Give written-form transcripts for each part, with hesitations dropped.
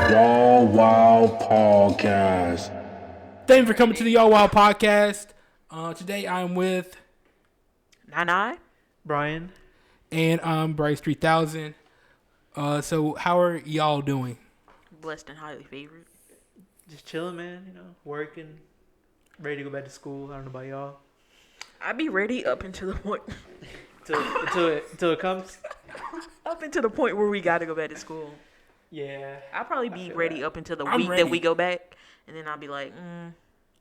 Yall Wild Podcast. Thank you for coming to the Yall Wild Podcast. Today I'm with Nyny, Brian. and I'm brice3000. So how are y'all doing? blessed and highly favored. Just chilling, man. You know, working, ready to go back to school. I don't know about y'all. I'd be ready up until the point Until it comes. up until the point where we got to go back to school. Yeah. I'll probably be ready up until the I'm week ready. that we go back, and then I'll be like,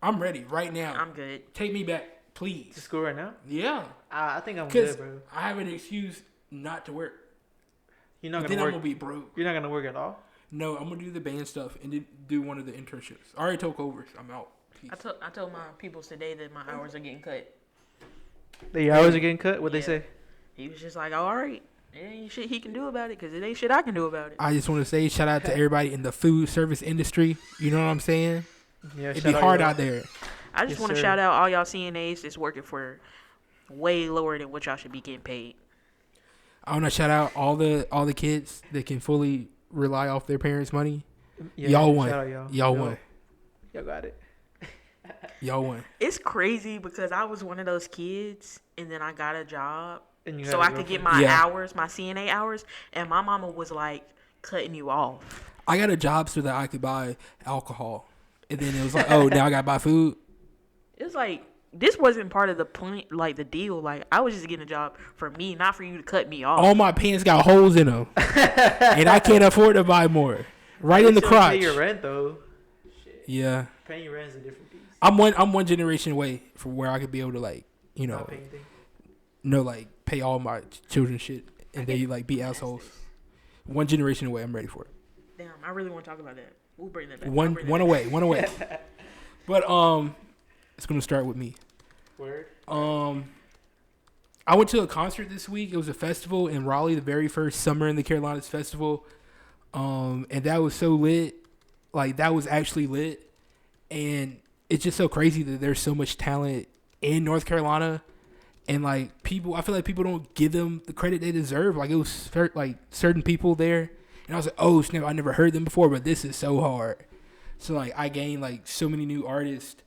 I'm ready right now. I'm good. Take me back, To please. school right now? Yeah, I think I'm because good, bro. I have an excuse not to work. You're not Then gonna I'm work. gonna be broke. You're not gonna work at all. No, I'm gonna do the band stuff and then do one of the internships. I already took over. I'm out. Peace. I told my peoples today that my hours are getting cut. The hours are getting cut. What they Yeah. say? He was just like, all right. It ain't shit he can do about it, because it ain't shit I can do about it. I just want to say shout out to everybody in the food service industry. You know what I'm saying? Yeah. It'd be hard out there. I just Yes, want to sir. shout out all y'all CNAs that's working for way lower than what y'all should be getting paid. I want to shout out all the kids that can fully rely off their parents' money. Yeah, Y'all won. shout out y'all. Y'all won. Y'all got it. Y'all won. It's crazy because I was one of those kids, and then I got a job And you so had I to could go get for- my Yeah. hours, my CNA hours, and my mama was like cutting you off. I got a job so that I could buy alcohol, and then it was like, oh, now I got to buy food. It was like this wasn't part of the point, like the deal. Like I was just getting a job for me, not for you to cut me off. All my pants got holes in them, and I can't afford to buy more. Right in the You still crotch. Pay your rent though. Yeah, Paying your rent is a different piece. I'm one generation away from where I could be able to like, you know, Not pay anything. like pay all my children's shit, and they like be assholes. One generation away. I'm ready for it. Damn, I really want to talk about that. We'll bring that back. I'll One bring that one back. away, one away. But it's gonna start with me. Word. I went to a concert this week. It was a festival in Raleigh, the very first Summer in the Carolinas festival. And that was so lit. Like, that was actually lit. And it's just so crazy that there's so much talent in North Carolina. And, like, I feel like people don't give them the credit they deserve. Like, it was, certain people there. And I was like, oh, snap, I never heard them before, but this is so hard. So, like, I gained, like, so many new artists.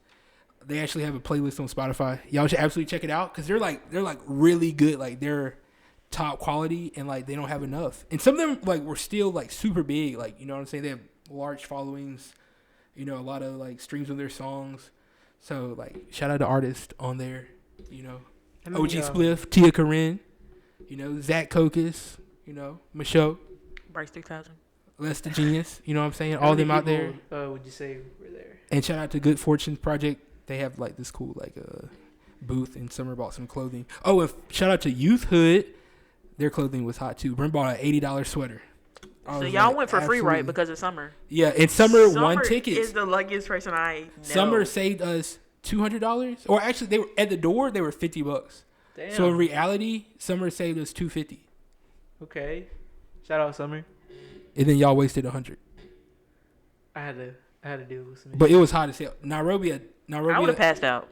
They actually have a playlist on Spotify. Y'all should absolutely check it out because they're like really good. Like they're top quality and like they don't have enough. And some of them like were still like super big. Like, you know what I'm saying? They have large followings. You know, a lot of like streams of their songs. So like shout out to artists on there. You know, How many, OG Spliff, Tia Corinne. You know, Zach Cocus. You know, Michelle, brice3000. Les the Genius. You know what I'm saying? How All many them out there. people, would you say were there? And shout out to Good Fortune Project. They have like this cool like booth and Summer bought some clothing. Oh, and shout out to Youth Hood. Their clothing was hot too. Brent bought an $80 sweater. I So was y'all like, went for free, right? absolutely. Because of Summer. Yeah, and Summer won tickets. Is the luckiest person I know. Summer saved us $200, or actually they were at the door. They were $50. Damn. So in reality, Summer saved us $250, Okay. Shout out Summer. and then y'all wasted $100. I had to deal with some. But it was hot as hell. Nairobi. I would have passed out.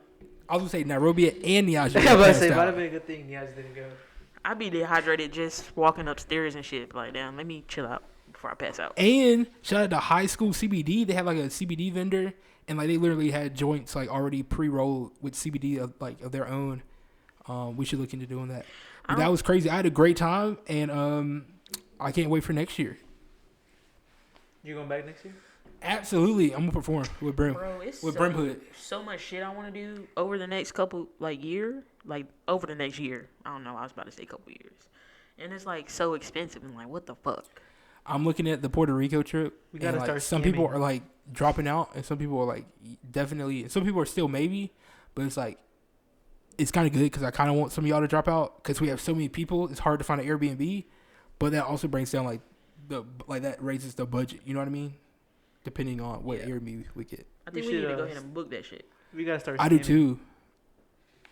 I was gonna say Nairobi and Niaja. I was about to passed say, out. might have been a good thing you guys didn't go. I'd be dehydrated just walking upstairs and shit. Like, damn, let me chill out before I pass out. And shout out to High School CBD. They have like a CBD vendor, and like they literally had joints like already pre-rolled with CBD of their own. We should look into doing that. But that was crazy. I had a great time, and I can't wait for next year. You going back next year? Absolutely, I'm gonna perform with Brim. Bro, it's with so, Brim Hood. so much shit I want to do over the next couple, over the next year. I don't know. I was about to say couple years. And it's, like, so expensive. And, like, what the fuck? I'm looking at the Puerto Rico trip. We gotta and, like, start some people scamming. are, like, dropping out, and some people are, like, definitely. And some people are still maybe, but it's, like, it's kind of good because I kind of want some of y'all to drop out because we have so many people. It's hard to find an Airbnb, but that also brings down, like, that raises the budget. You know what I mean? Depending on what Airbnb we get. I think We we need should, to go ahead and book that shit. We gotta start. I do scamming. too.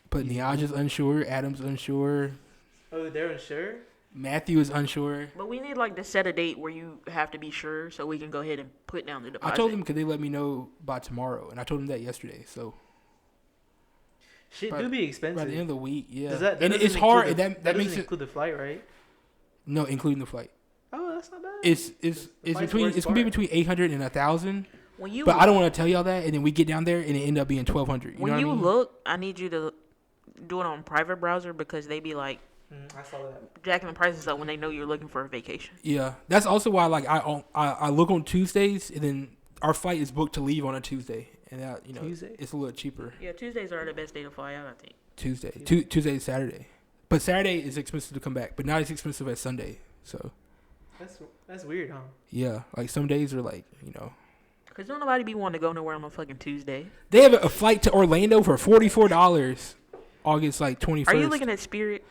But Niaja's unsure. Adam's unsure. Oh, they're unsure. Matthew is unsure. But we need, like, to set a date where you have to be sure so we can go ahead and put down the I deposit. told them because they let me know by tomorrow, and I told them that yesterday. So Shit By- do be expensive. by the end of the week, yeah. Does that and doesn't it's include hard. the- and that doesn't makes it include the flight, right? no, including the flight. Oh, that's not bad. It's Flight's between worst it's gonna be part. between 800 and 1,000. When you But I don't want to tell y'all that, and then we get down there and it end up being 1,200. when know you what I mean? look, I need you to do it on private browser because they be like I saw that. jacking the prices up when they know you're looking for a vacation. Yeah, that's also why like I look on Tuesdays, and then our flight is booked to leave on a Tuesday, and that Tuesday? it's a little cheaper. Yeah, Tuesdays are the best day to fly out, I think. Tuesday is Saturday, but Saturday is expensive to come back, but not as expensive as Sunday. So That's weird, huh? yeah, like some days are like Because don't nobody be wanting to go nowhere on a fucking Tuesday. they have a flight to Orlando for $44, August like 21st. Are you looking at Spirit?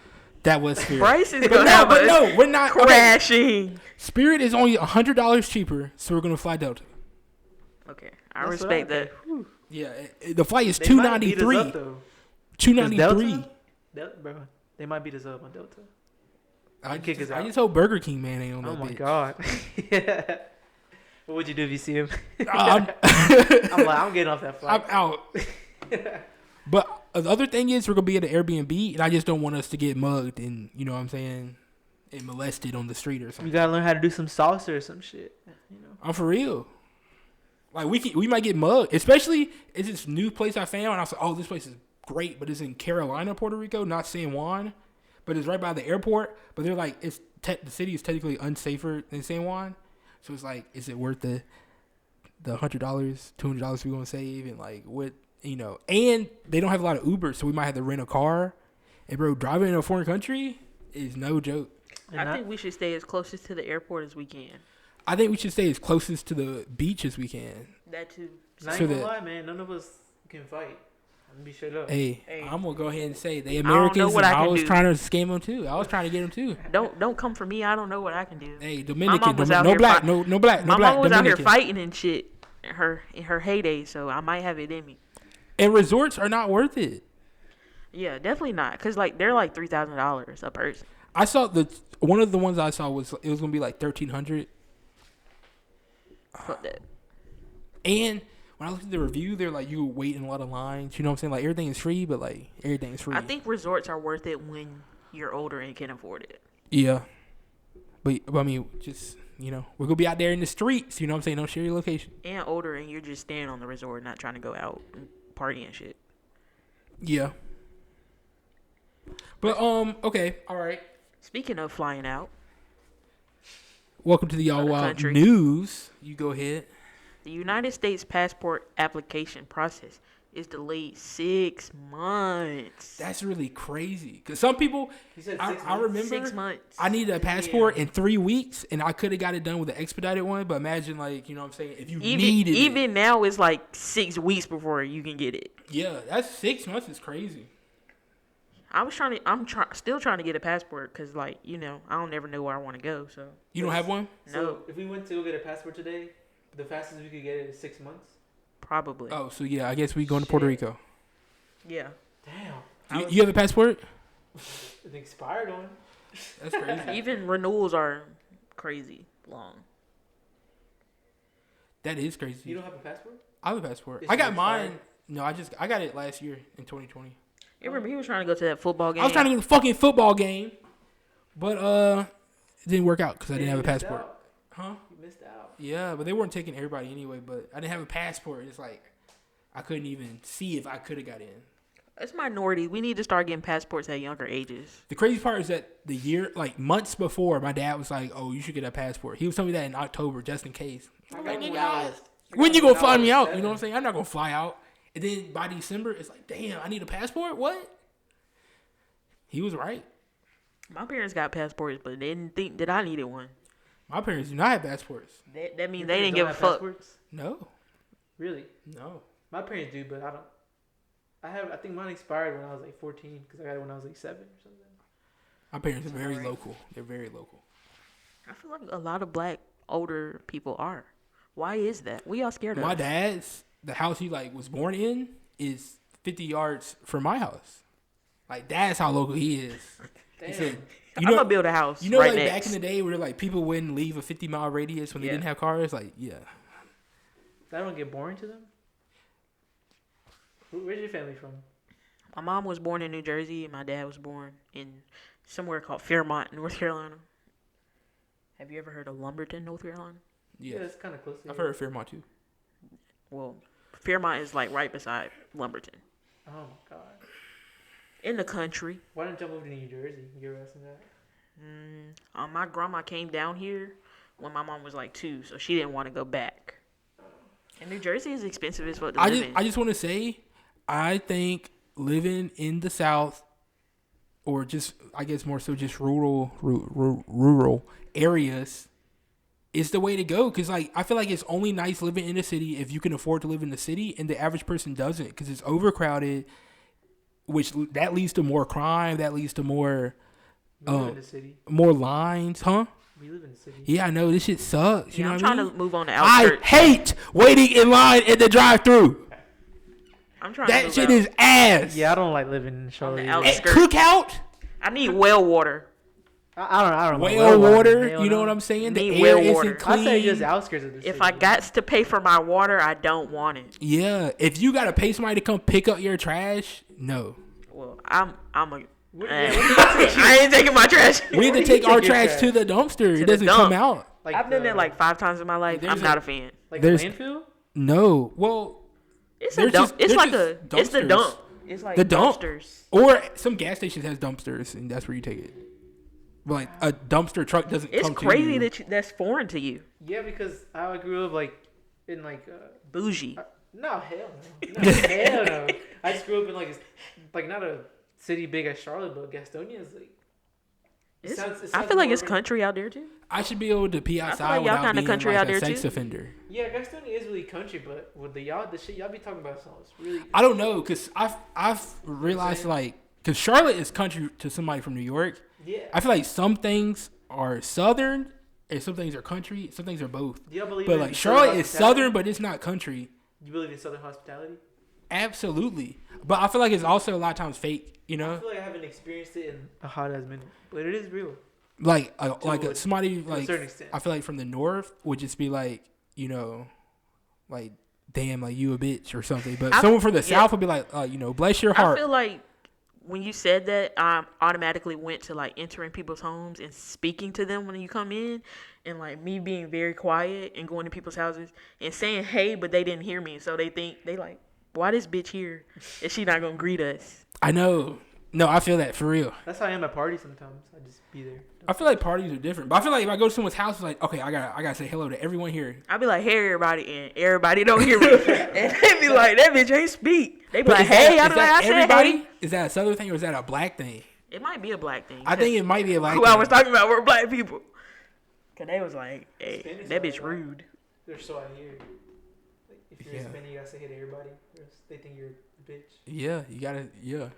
That was Spirit. Bryce is But going to no, have but us no, we're not okay. crashing. Spirit is only $100 cheaper, so we're gonna fly Delta. Okay, I respect that. Yeah, the flight is They might beat us $293. up, though. 293. Bro, they might beat us up on Delta. I kick us just, I out. just hope Burger King man ain't on Oh that my bitch. god. Yeah. What would you do if you see him? I'm, I'm like, I'm getting off that I'm flight. out. But the other thing is we're gonna be at an Airbnb, and I just don't want us to get mugged and you know what I'm saying, and molested on the street or You something. gotta learn how to do some salsa or some shit. You know. I'm for real. Like we might get mugged, especially it's this new place I found. And I was like, oh, this place is great, but it's in Carolina, Puerto Rico, not San Juan, but it's right by the airport. But they're like, the city is technically unsafer than San Juan, so it's like, is it worth the $100, $200 we're gonna save, and like what And they don't have a lot of Ubers, so we might have to rent a car. And bro, driving in a foreign country is no joke. I think we should stay as closest to the airport as we can. I think we should stay as closest to the beach as we can. That too. Not So even that- gonna lie, man. None of us can fight. I'm gonna be straight up. Hey, Hey. I'm gonna go ahead and say the don't know Americans. what I I can was do. trying to scam them too. I was trying to get them too. Don't come for me. I don't know what I can do. Hey, My Dominican, mom was out no here black, fight- no black, no My black. mom was out here Dominican. fighting and shit in her heyday, so I might have it in me. And resorts are not worth it. Yeah, definitely not. Cause like they're like $3,000 a person. I saw one of the ones I saw was gonna be like 1,300. Fuck that. And when I looked at the review, they're like you wait in a lot of lines. You know what I'm saying? Like everything is free, but like everything's free. I think resorts are worth it when you're older and can afford it. Yeah. But I mean, just we're gonna be out there in the streets. You know what I'm saying? Don't share your location. And older and you're just staying on the resort, not trying to go out and party and shit. Yeah. But okay, all right. Speaking of flying out, Welcome to the Yall Other Wild country. News. You go ahead. the United States passport application process is delayed 6 months. That's really crazy. Cause some people, You said I 6 months? remember 6 months. I needed a passport in 3 weeks, and I could have got it done with an expedited one. But imagine, like, you know what I'm saying? If you needed it. Even now, it's like 6 weeks before you can get it. Yeah, that's 6 months is crazy. I'm still trying to get a passport because, like, I don't never know where I want to go. So You don't have one? no, So if we went to go get a passport today, the fastest we could get it is 6 months. probably. Oh, so yeah, I guess we going to Puerto Shit. Rico. Yeah. Damn. You have a passport? An expired one. That's crazy. Even renewals are crazy long. That is crazy. You don't have a passport? I have a passport. It's I got expired. mine. No, I got it last year in 2020. You remember he was trying to go to that football game. I was trying to get a fucking football game, but it didn't work out because I didn't have a You missed passport. out. Huh? You missed out. Yeah, but they weren't taking everybody anyway. But I didn't have a passport. It's like I couldn't even see if I could have got in. It's minority. We need to start getting passports at younger ages. The crazy part is that the year, like months before, my dad was like, "Oh, you should get a passport." He was telling me that in October just in case. I got Like, one nigga, when I was- when you gonna fly me out? 7. You know what I'm saying? I'm not gonna fly out. And then by December, it's like, damn, I need a passport. What? He was right. My parents got passports, but they didn't think that I needed one. My parents do not have passports. That means Your they didn't parents give don't a have fuck. passports? No, Really? no. My parents do, but I don't. I think mine expired when I was like 14 because I got it when I was like 7 or something. My parents are very local. They're very local. I feel like a lot of black older people are. Why is that? We all scared of My it. dad's, the house he like was born in is 50 yards from my house. Like that's how local he is. He said, I'm gonna build a house. you know, right like next. back in the day where like people wouldn't leave a 50-mile radius when they Yeah. didn't have cars. Like, yeah, That don't get boring to them? Where's your family from? My mom was born in New Jersey, and my dad was born in somewhere called Fairmont, North Carolina. Have you ever heard of Lumberton, North Carolina? Yes. Yeah, it's kind of close. I've heard of Fairmont too. Well, Fairmont is like right beside Lumberton. Oh my god. In the country. Why didn't y'all move to New Jersey? You ever asked me that? My grandma came down here when my mom was like 2, so she didn't want to go back. And New Jersey is expensive as fuck to live in. I just want to say, I think living in the South, or just I guess more so just rural areas, is the way to go. Because like I feel like it's only nice living in a city if you can afford to live in the city, and the average person doesn't because it's overcrowded, which that leads to more crime. That leads to more. We live in the city. More lines, huh? We live in the city. Yeah, I know this shit sucks. You know I'm what I mean? trying to move on to I outskirts. hate waiting in line at the drive-thru. I'm trying to That move shit out. is ass. Yeah, I don't like living in Charlotte. On the either. At outskirts. Cookout, I need well water. I don't know. well water. Hell You know no. what I'm saying? The Need air well isn't water. clean. I say just outskirts of the city. If I got to pay for my water, I don't want it. Yeah, if you gotta pay somebody to come pick up your trash, no. Well, I'm a. What- I ain't taking my trash. We have to do take you our take your trash trash? to the dumpster. It the doesn't dump. come out. like I've done the- that like 5 times in my life. There's I'm not a- a fan. like there's- landfill. No, well, It's They're a dump. just- It's they're like just it's the dumpsters. dump. It's like The dump. dumpsters. or some gas stations has dumpsters, and that's where you take it. But like a dumpster truck doesn't. It's come crazy to you. that's foreign to you. Yeah, because I grew up like in like Bougie. no hell no, hell no. I just grew up in like not a city big as Charlotte, but Gastonia is like. It I sounds feel like more it's urban. country out there too. I should be able to pee outside like y'all without kinda being country like out a there, sex too. offender. Yeah, Gastonia is really country, but with the shit y'all be talking about sounds really. I don't know, cause I've realized like, cause Charlotte is country to somebody from New York. Yeah. I feel like some things are southern and some things are country. Some things are both. Do y'all believe But in like Southern Charlotte is hospitality? southern, but it's not country. You believe in Southern hospitality? Absolutely. But I feel like it's also a lot of times fake. You I know, feel like I haven't experienced it in a hot ass minute, but it is real. like To somebody a like certain extent. I feel like from the north would just be like, you know, like damn, like you a bitch or something. But someone from the south would be like, you know, bless your I heart. feel like when you said that, I automatically went to like entering people's homes and speaking to them when you come in, and like me being very quiet and going to people's houses and saying hey, but they didn't hear me, so they like, why this bitch here? Is she not gonna greet us? I know. No, I feel that for real. That's how I am at parties sometimes. I just be there. I feel like parties are different, but I feel like if I go to someone's house, it's like, okay, I gotta say hello to everyone here. I be like, hey everybody, and everybody don't hear me, and they be like, that bitch ain't speak. They be But like, is that- hey, I is be like, that I said everybody? hey. Is that a southern thing or is that a black thing? It might be a black thing. I think it might be a black who thing. I was talking about were black people. Cause they was like, hey, Hispanics that are bitch like that. rude. They're so out here. Like, if you're Yeah. Hispanic, you gotta say hey to everybody. Or else they think you're a bitch. Yeah, you gotta. Yeah,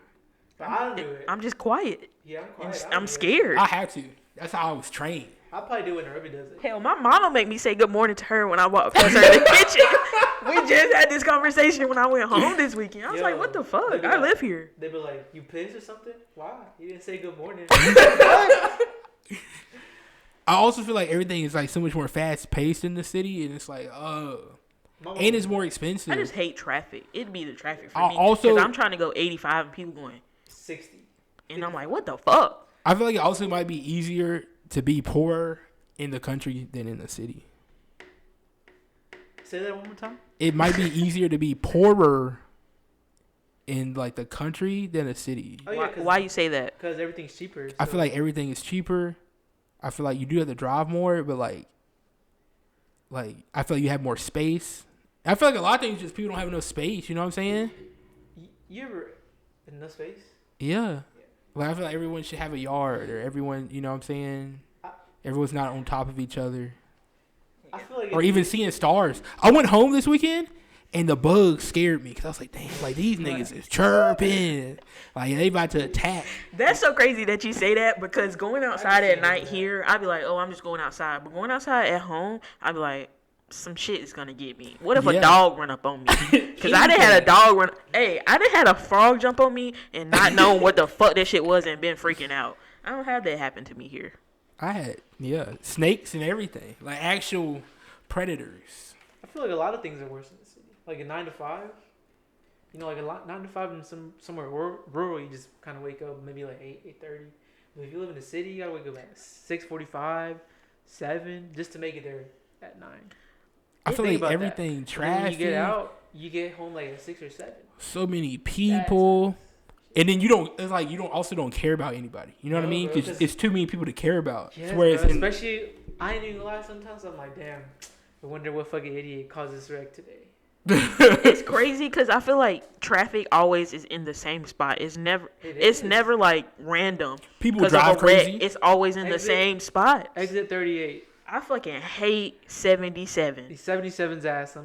But I don't do it. I'm just quiet. Yeah, I'm quiet. I don't I'm do it. scared. I have to. That's how I was trained. I'll probably do it when Irby does it. Hell, my mama make me say good morning to her when I walk past her in the kitchen. We just had this conversation when I went home this weekend. I was Yo, like, what the fuck? they be I like- live here. They be like, you pissed or something? Why? You didn't say good morning. I also feel like everything is like so much more fast paced in the city, and it's like, and it's more expensive. I just hate traffic. It'd be the traffic for I me. also- Because I'm trying to go 85 and people going. 60. And I'm like, what the fuck? I feel like it also might be easier to be poor in the country than in the city. Say that one more time. It might be easier to be poorer in like the country than a city. Oh, yeah, Why you say that? Because everything's cheaper. I so- feel like everything is cheaper. I feel like you do have to drive more, but like I feel like you have more space. I feel like a lot of things just people don't have enough space. You know what I'm saying? You ever in no space? Yeah. Like I feel like everyone should have a yard, or everyone, you know what I'm saying? Everyone's not on top of each other, I feel like or even seeing stars. I went home this weekend, and the bugs scared me because I was like, damn, like these niggas is chirping, like they about to attack. That's so crazy that you say that, because going outside at night here, I'd be like, oh, I'm just going outside. But going outside at home, I'd be like, some shit is going to get me. What if Yeah. a dog run up on me? Because I done had a dog run. Hey, I done had a frog jump on me and not knowing what the fuck that shit was and been freaking out. I don't have that happen to me here. I had snakes and everything, like actual predators. I feel like a lot of things are worse in the city. Like a 9 to 5. You know, like a lot 9 to 5 in somewhere rural, you just kind of wake up maybe like 8:30. But if you live in the city, you gotta wake up at 6:45. 7 just to make it there at 9. I feel Think like about that. everything When traffic. you get out, you get home like at 6 or 7. So many people. And then you don't don't care about anybody. You know what I No, mean? bro, Because 'cause- it's too many people to care about. Yes, Whereas bro, in, especially, I ain't even gonna lie, sometimes I'm like, damn, I wonder what fucking idiot caused this wreck today. It's crazy because I feel like traffic always is in the same spot. It's never like random. people 'Cause of drive a wreck, crazy. it's always in the Exit- same spot. Exit 38. I fucking hate 77. The 77's ass.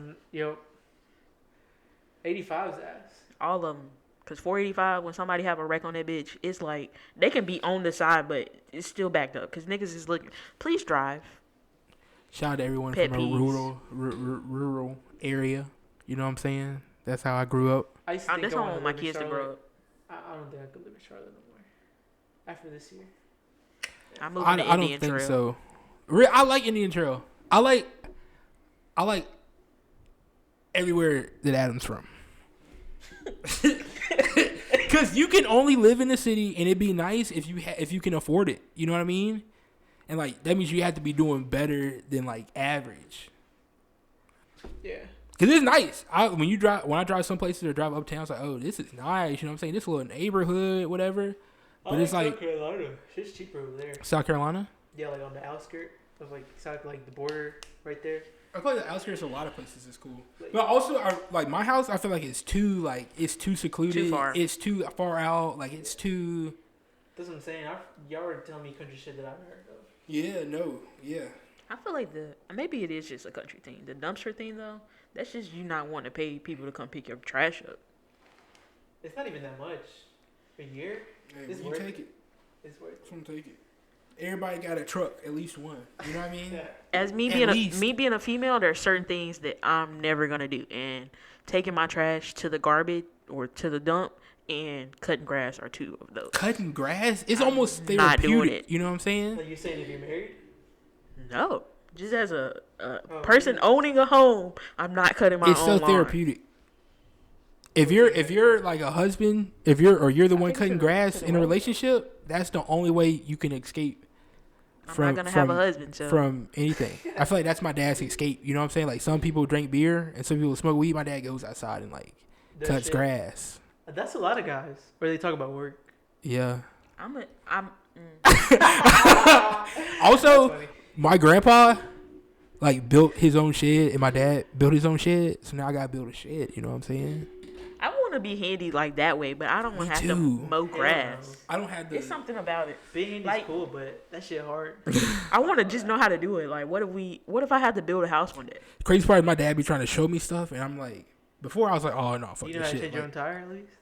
85's ass. All of them. Because 485, when somebody have a wreck on that bitch, it's like they can be on the side, but it's still backed up. Because niggas is looking. Please drive. Shout out to everyone Pet from a peeves. rural area. You know what I'm saying? That's how I grew up. I used to think That's I how I wanna want my live in kids to grow Charlotte. up. I don't think I could live in Charlotte no more. After this year. I'm moving I to don't Indian think Trail. so. I like Indian Trail. I like everywhere that Adam's from. Because you can only live in the city, and it'd be nice if you can afford it. You know what I mean? And like that means you have to be doing better than like average. Yeah. Cause it's nice. When I drive some places or drive uptown, it's like, oh, this is nice. You know what I'm saying? This little neighborhood, whatever. But it's like South Carolina. Shit's cheaper over there. South Carolina. Yeah, like on the outskirts of like South, like the border right there. I feel like the outskirts of a lot of places is cool. But also, like my house, I feel like it's too secluded. Too far. It's too far out. Like it's too. That's what I'm saying. Y'all were telling me country shit that I've heard of. Yeah. No. Yeah. I feel like maybe it is just a country thing. The dumpster thing, though, that's just you not wanting to pay people to come pick your trash up. It's not even that much. A year? Hey, It's you worth take it. It's worth it. Come take it. Everybody got a truck, at least one. You know what I mean? Yeah. As me At being least. me being a female, there are certain things that I'm never gonna do, and taking my trash to the garbage or to the dump and cutting grass are two of those. Cutting grass, it's I'm almost not doing therapeutic. it. You know what I'm saying? Like you saying if you're married? No, just as a person owning a home, I'm not cutting my It's own so lawn. therapeutic. If you're like a husband, you're the one think cutting it's grass a in a wife. relationship, that's the only way you can escape I'm not gonna have a husband, so from anything. I feel like that's my dad's escape. You know what I'm saying? Like some people drink beer and some people smoke weed. My dad goes outside and like That cuts shit. grass. That's a lot of guys. Where they talk about work. Yeah. I'm Also, Funny. my grandpa like built his own shed, and my dad built his own shed. So now I gotta build a shed. You know what I'm saying? I want to be handy like that way, but I don't want Me to have to too. mow grass. no. I don't have the. It's something about it. Being handy's Like- cool, but that shit hard. I want to just know how to do it. Like, what if I had to build a house one day? Crazy part is my dad be trying to show me stuff, and I'm like, before I was like, oh no, fuck You know this how to shit. change your Like, own tire at least?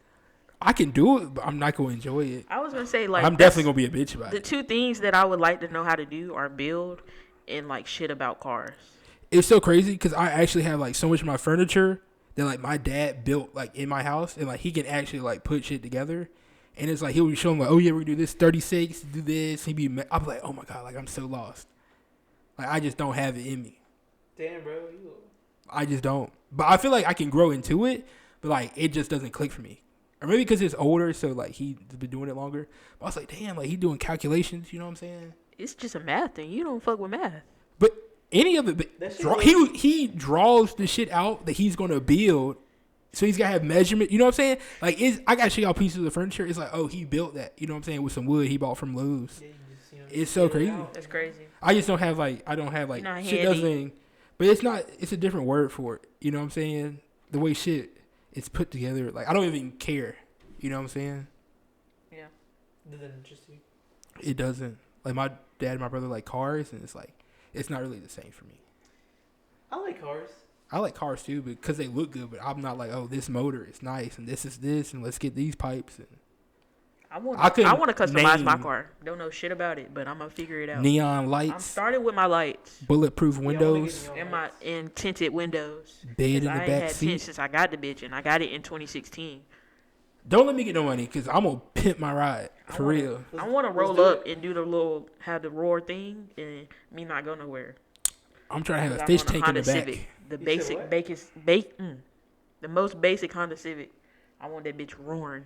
I can do it, but I'm not gonna enjoy it. I was gonna say like I'm that's- definitely gonna be a bitch about The it. two things that I would like to know how to do are build and like shit about cars. It's so crazy because I actually have like so much of my furniture that like my dad built like in my house, and like he can actually like put shit together. And it's like he'll be showing like, oh yeah, we do this 36, do this. He'd be, I'm like, oh my god, like I'm so lost. Like I just don't have it in me. Damn, bro. You I just don't. But I feel like I can grow into it, but like it just doesn't click for me. Or maybe because it's older, so like he's been doing it longer. But I was like, damn, like he doing calculations. You know what I'm saying? It's just a math thing. You don't fuck with math. But any of it, but That shit he draws the shit out that he's gonna build. So he's gotta have measurement. You know what I'm saying? Like I gotta show y'all pieces of furniture. It's like, oh, he built that. You know what I'm saying? With some wood he bought from Lowe's. yeah, you just, It's so figure it crazy. out. That's crazy. I just don't have like Not shit handy. doesn't. But it's not. It's a different word for it. You know what I'm saying? The way shit is put together. Like I don't even care. You know what I'm saying? Yeah. Doesn't interest you. It doesn't. Like my dad and my brother like cars, and it's like it's not really the same for me. I like cars. I like cars too because they look good, but I'm not like, oh, this motor is nice and this is this and let's get these pipes and I want. I couldn't I want to customize my name- car. Don't know shit about it, but I'm gonna figure it out. neon I'm lights, started with my lights bulletproof Yeah, windows, I and my and tinted windows. bed in 'Cause the I ain't back had seat. tint since I got the bitch, and I got it in 2016. Don't let me get no money because I'm gonna pimp my ride for wanna- real. I want to Let's roll do up it. and do the little have the roar thing, and me not go nowhere. I'm trying to have a 'Cause fish I want a tank in the Honda back. Civic, the You said basic, what? the most basic Honda Civic. I want that bitch roaring.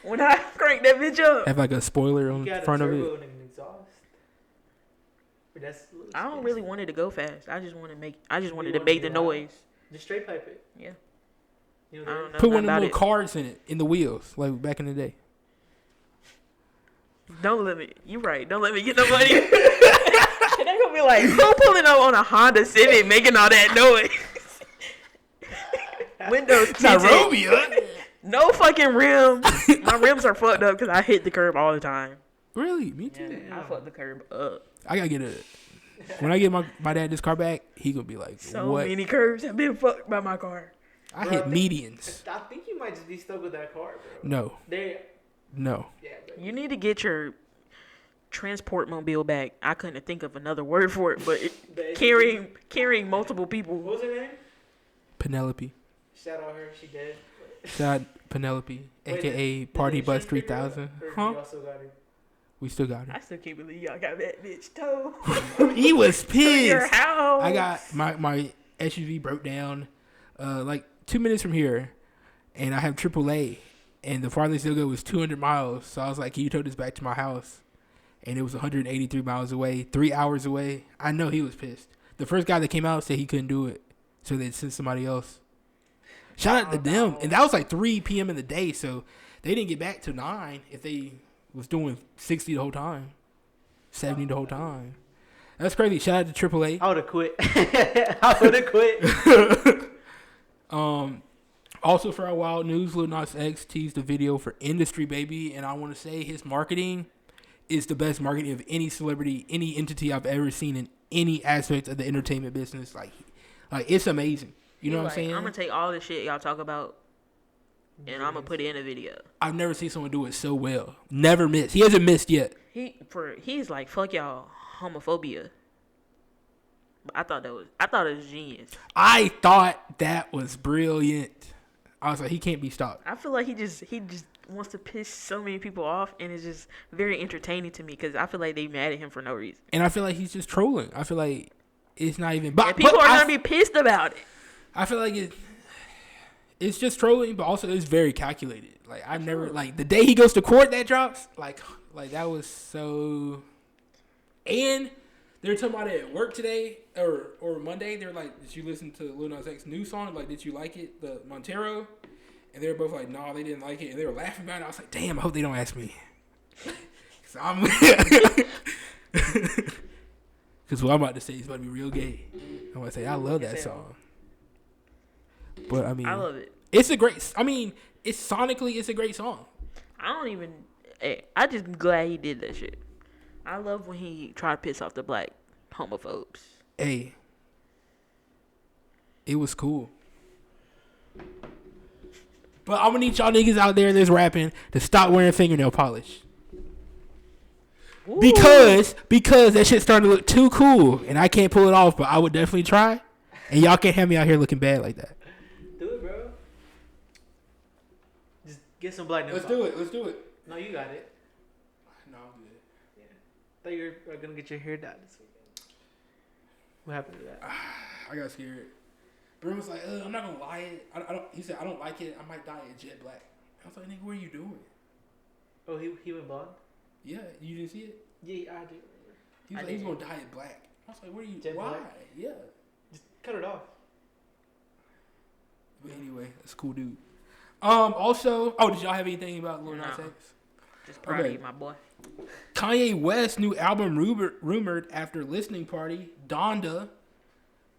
When I crank that bitch up, Have like a spoiler on You got front a of turbo it. and an exhaust. That's a little I don't expensive. really want it to go fast. I just wanted to wanna make be the loud? noise. Just straight pipe it. Yeah. You I know, don't know Put one nothing of them about little it. cards in the wheels, like back in the day. Don't let me. You right. Don't let me get no money. And they gonna be like, who pulling up on a Honda Civic making all that noise? Windows tinted. Romeo. No fucking rims. My rims are fucked up because I hit the curb all the time. Really? Me too. I fucked the curb up. I gotta get it. When I get my dad this car back, he gonna be like, So "What?" many curbs have been fucked by my car. I Bro, hit I think- medians. I think you might just be stuck with that car, bro. No, Yeah, bro. You need to get your transport mobile back. I couldn't think of another word for it, but carrying multiple people. What was her name? Penelope. Shout out her. She dead. Shout out Penelope, Wait, aka did Party the Bus insurance pick her up, 3000. or Huh? you also got her? We still got I her. still can't believe y'all got that bitch towed He was to your pissed. house. I got my SUV broke down, like 2 minutes from here, and I have AAA, and the farthest they'll go was 200 miles. So I was like, "Can you tow this back to my house?" And it was 183 miles away, 3 hours away. I know he was pissed. The first guy that came out said he couldn't do it, so they'd send somebody else. Shout out to them, and that was like 3 p.m. in the day, so they didn't get back till 9 if they was doing 60 the whole time, 70 the whole time. That's crazy. Shout out to AAA. I would have quit. I would have quit. Also for our wild news, Lil Nas X teased a video for Industry Baby, and I want to say his marketing is the best marketing of any celebrity, any entity I've ever seen in any aspect of the entertainment business. Like it's amazing. You know what I'm saying? I'm gonna take all the shit y'all talk about, and I'm gonna put it in a video. I've never seen someone do it so well. Never missed. He hasn't missed yet. He's like, fuck y'all homophobia. I thought it was genius. I thought that was brilliant. I was like, he can't be stopped. I feel like he just wants to piss so many people off, and it's just very entertaining to me because I feel like they mad at him for no reason. And I feel like he's just trolling. I feel like it's not even. And But people are I gonna be pissed about it. I feel like it's just trolling, but also it's very calculated. Like I've never like the day he goes to court that drops like that was so. And they're talking about it at work today or Monday. They're like, did you listen to Lil Nas X's new song? Like, did you like it, the Montero? And they were both like, no, they didn't like it, and they were laughing about it. I was like, damn, I hope they don't ask me. Cause what I'm about to say is about to be real gay. I'm gonna say I love that song. But I mean, I love it. It's a great. I mean, it's sonically, it's a great song. I just glad he did that shit. I love when he tried to piss off the black homophobes. Hey, it was cool. But I'm gonna need y'all niggas out there that's rapping to stop wearing fingernail polish. Ooh. Because that shit starting to look too cool, and I can't pull it off, but I would definitely try. And y'all can't have me out here looking bad like that. Do it, bro. Just get some black nail Let's polish. do it. No, you got it. No, I'm good. Yeah. Thought you were gonna get your hair dyed this weekend. What happened to that? I got scared. Bro was like, I'm not gonna lie it. I don't. He said, I don't like it. I might dye it jet black. I was like, nigga, what are you doing? Oh, he went blonde? Yeah, you didn't see it? Yeah, I do. He was like, he's gonna dye it black. I was like, what are you? Jet why? black? Yeah. Just cut it off. But anyway, that's a cool dude. Also, did y'all have anything about Lil Nas No. X? Just proud of you, my boy. Kanye West's new album rumored after listening party, Donda.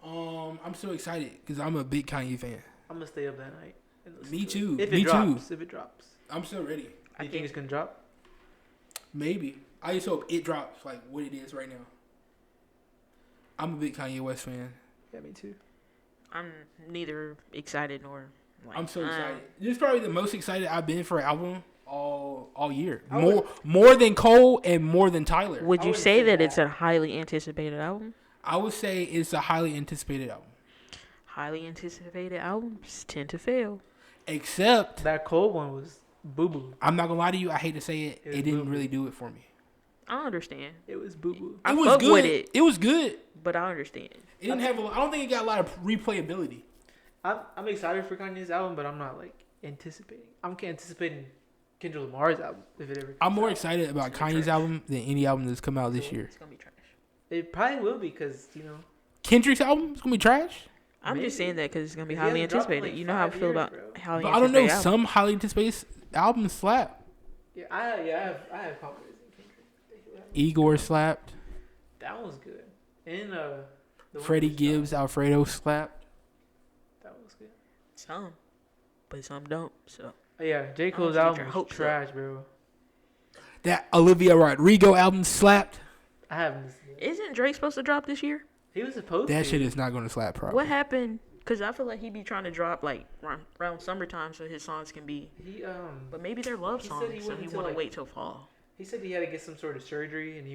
I'm so excited because I'm a big Kanye fan. I'm gonna stay up that night. and listen Me to too. If Me it drops. too. If it drops. I'm so ready. Do you think it's gonna drop? Maybe. I just hope it drops like what it is right now. I'm a big Kanye West fan. Yeah, me too. I'm neither excited nor. Like, I'm so excited. This is probably the most excited I've been for an album all year. I More than Cole and more than Tyler. Would I you wouldn't say say that that. it's a highly anticipated album? I would say it's a highly anticipated album. Highly anticipated albums tend to fail. Except, That cold one was boo boo. I'm not gonna lie to you, I hate to say it, It was it didn't boo-boo. really do it for me. I understand, It was boo boo. I It was fuck good. with it. It was good. but I understand. It didn't have. I don't think it got a lot of replayability. I'm excited for Kanye's album, but I'm not like anticipating. I'm anticipating Kendrick Lamar's album if it ever. I'm comes more out. excited about It's gonna be Kanye's trash. album than any album that's come out this year. It's gonna be trash. It probably will be because Kendrick's album is gonna be trash. I'm Maybe. just saying that because it's gonna be He highly hasn't dropped in, anticipated. like, You know how I 5 feel years, about bro. highly But I don't know. anticipated Some highly anticipated albums slap. Yeah, I have confidence in Kendrick. Igor slapped. That was good. And the one Freddie with Gibbs, Alfredo slapped. that was good. some, but some don't. So Oh, yeah, J. Cole's get your album was hopes up. trash, bro. That Olivia Rodrigo album slapped. I haven't listened to it. isn't Drake supposed to drop this year? He was supposed That to. shit is not gonna slap properly. What happened? Because I feel like he be trying to drop like around summertime so his songs can be. He But maybe they're love He said songs, he so wouldn't he until, want to like- wait till fall. he said he had to get some sort of surgery and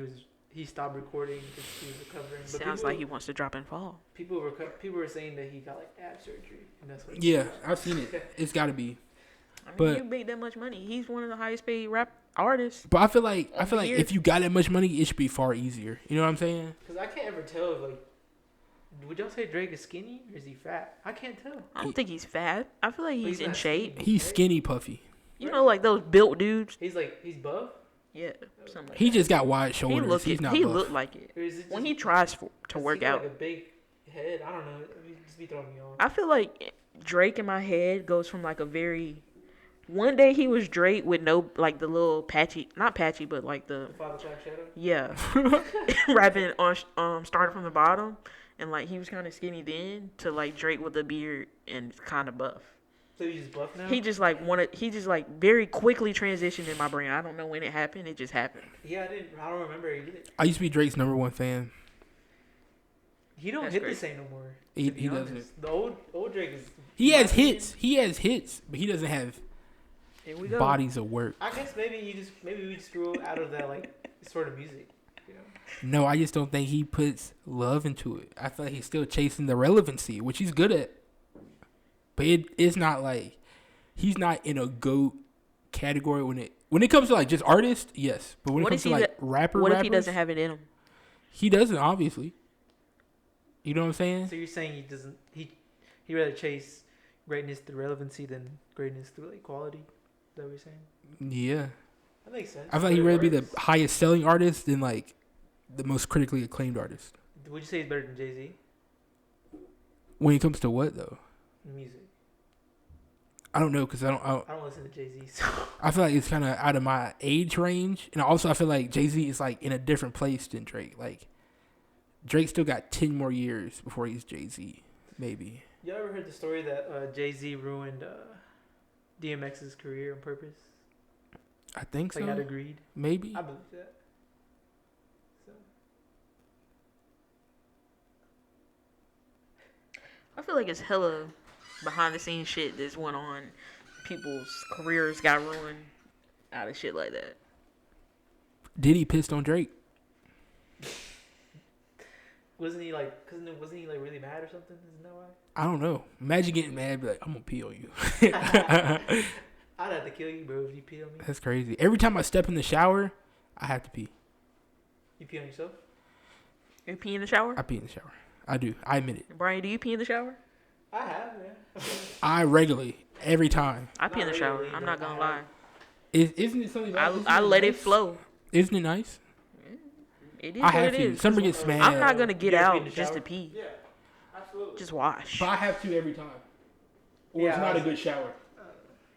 he stopped recording because he was recovering. But Sounds like he wants to drop in fall. people were saying that he got like ab surgery and that's what. Yeah, I've seen it. It's got to be. I mean, But- you make that much money. He's one of the highest paid rap artists. But I feel like Year. if you got that much money, it should be far easier. You know what I'm saying? Because I can't ever tell if like. Would y'all say Drake is skinny or is he fat? I can't tell. I don't think he's fat. I feel like he's in not shape. skinny, He's right? skinny puffy. You know, like those built dudes. He's buff. Yeah, something like He that. just got wide He shoulders. He's not he buff. looked like it Or is it when just- he tries to does work he got, out. like a big head. I don't know. It just be throwing me off. I feel like Drake in my head goes from like a very. One day he was Drake with no like the little patchy, not patchy, but like the 5 o'clock shadow. yeah, rapping on starting from the bottom, and like he was kind of skinny then to like Drake with a beard and kind of buff. So he's just buff now. He just like very quickly transitioned in my brain. I don't know when it happened. It just happened. Yeah, I don't remember either. I used to be Drake's #1 fan. He don't That's hit crazy. the same no more. He to be doesn't. honest. The old Drake is. He has in my hits. He has hits, but he doesn't have Here we go. bodies of work. I guess maybe we just grew out of that like sort of music. You know? No, I just don't think he puts love into it. I feel like he's still chasing the relevancy, which he's good at. But it's not like he's not in a GOAT category when it comes to like just artists, yes. But when What it comes if to he like rappers, What if he doesn't have it in him? He doesn't, obviously. You know what I'm saying? So you're saying he doesn't he rather chase greatness through relevancy than greatness through like quality? Is that what you're saying? Yeah. That makes sense. I feel like he'd But it rather be the works. highest selling artist than like the most critically acclaimed artist. Would you say he's better than Jay-Z When it comes to what though? in music? I don't know because I I don't listen to Jay-Z, so I feel like it's kind of out of my age range, and also I feel like Jay-Z is like in a different place than Drake. Like Drake still got 10 more years before he's Jay-Z, maybe. you ever heard the story that Jay-Z ruined DMX's career on purpose? I think Like so. had agreed. Maybe. I believe that. So I feel like it's hella behind the scenes shit that's went on. People's careers got ruined out of shit like that. Diddy pissed on Drake. wasn't he like really mad or something? Isn't that why? I don't know. Imagine getting mad, be like, I'm gonna pee on you. I'd have to kill you, bro, if you pee on me. That's crazy. Every time I step in the shower, I have to pee. You pee on yourself? You pee in the shower? I pee in the shower. I do. I admit it. Brian, do you pee in the shower? I have, yeah. I regularly, every time. I pee in the Not shower. really, I'm but not gonna I lie. have. Isn't it something about I let it flow. Isn't it nice? It is I what have it to. is. Summer gets mad. I'm not gonna get You ever pee out in the just to shower? pee. Yeah, absolutely. Just wash. But I have to every time. Or Yeah, it's not a I- good shower.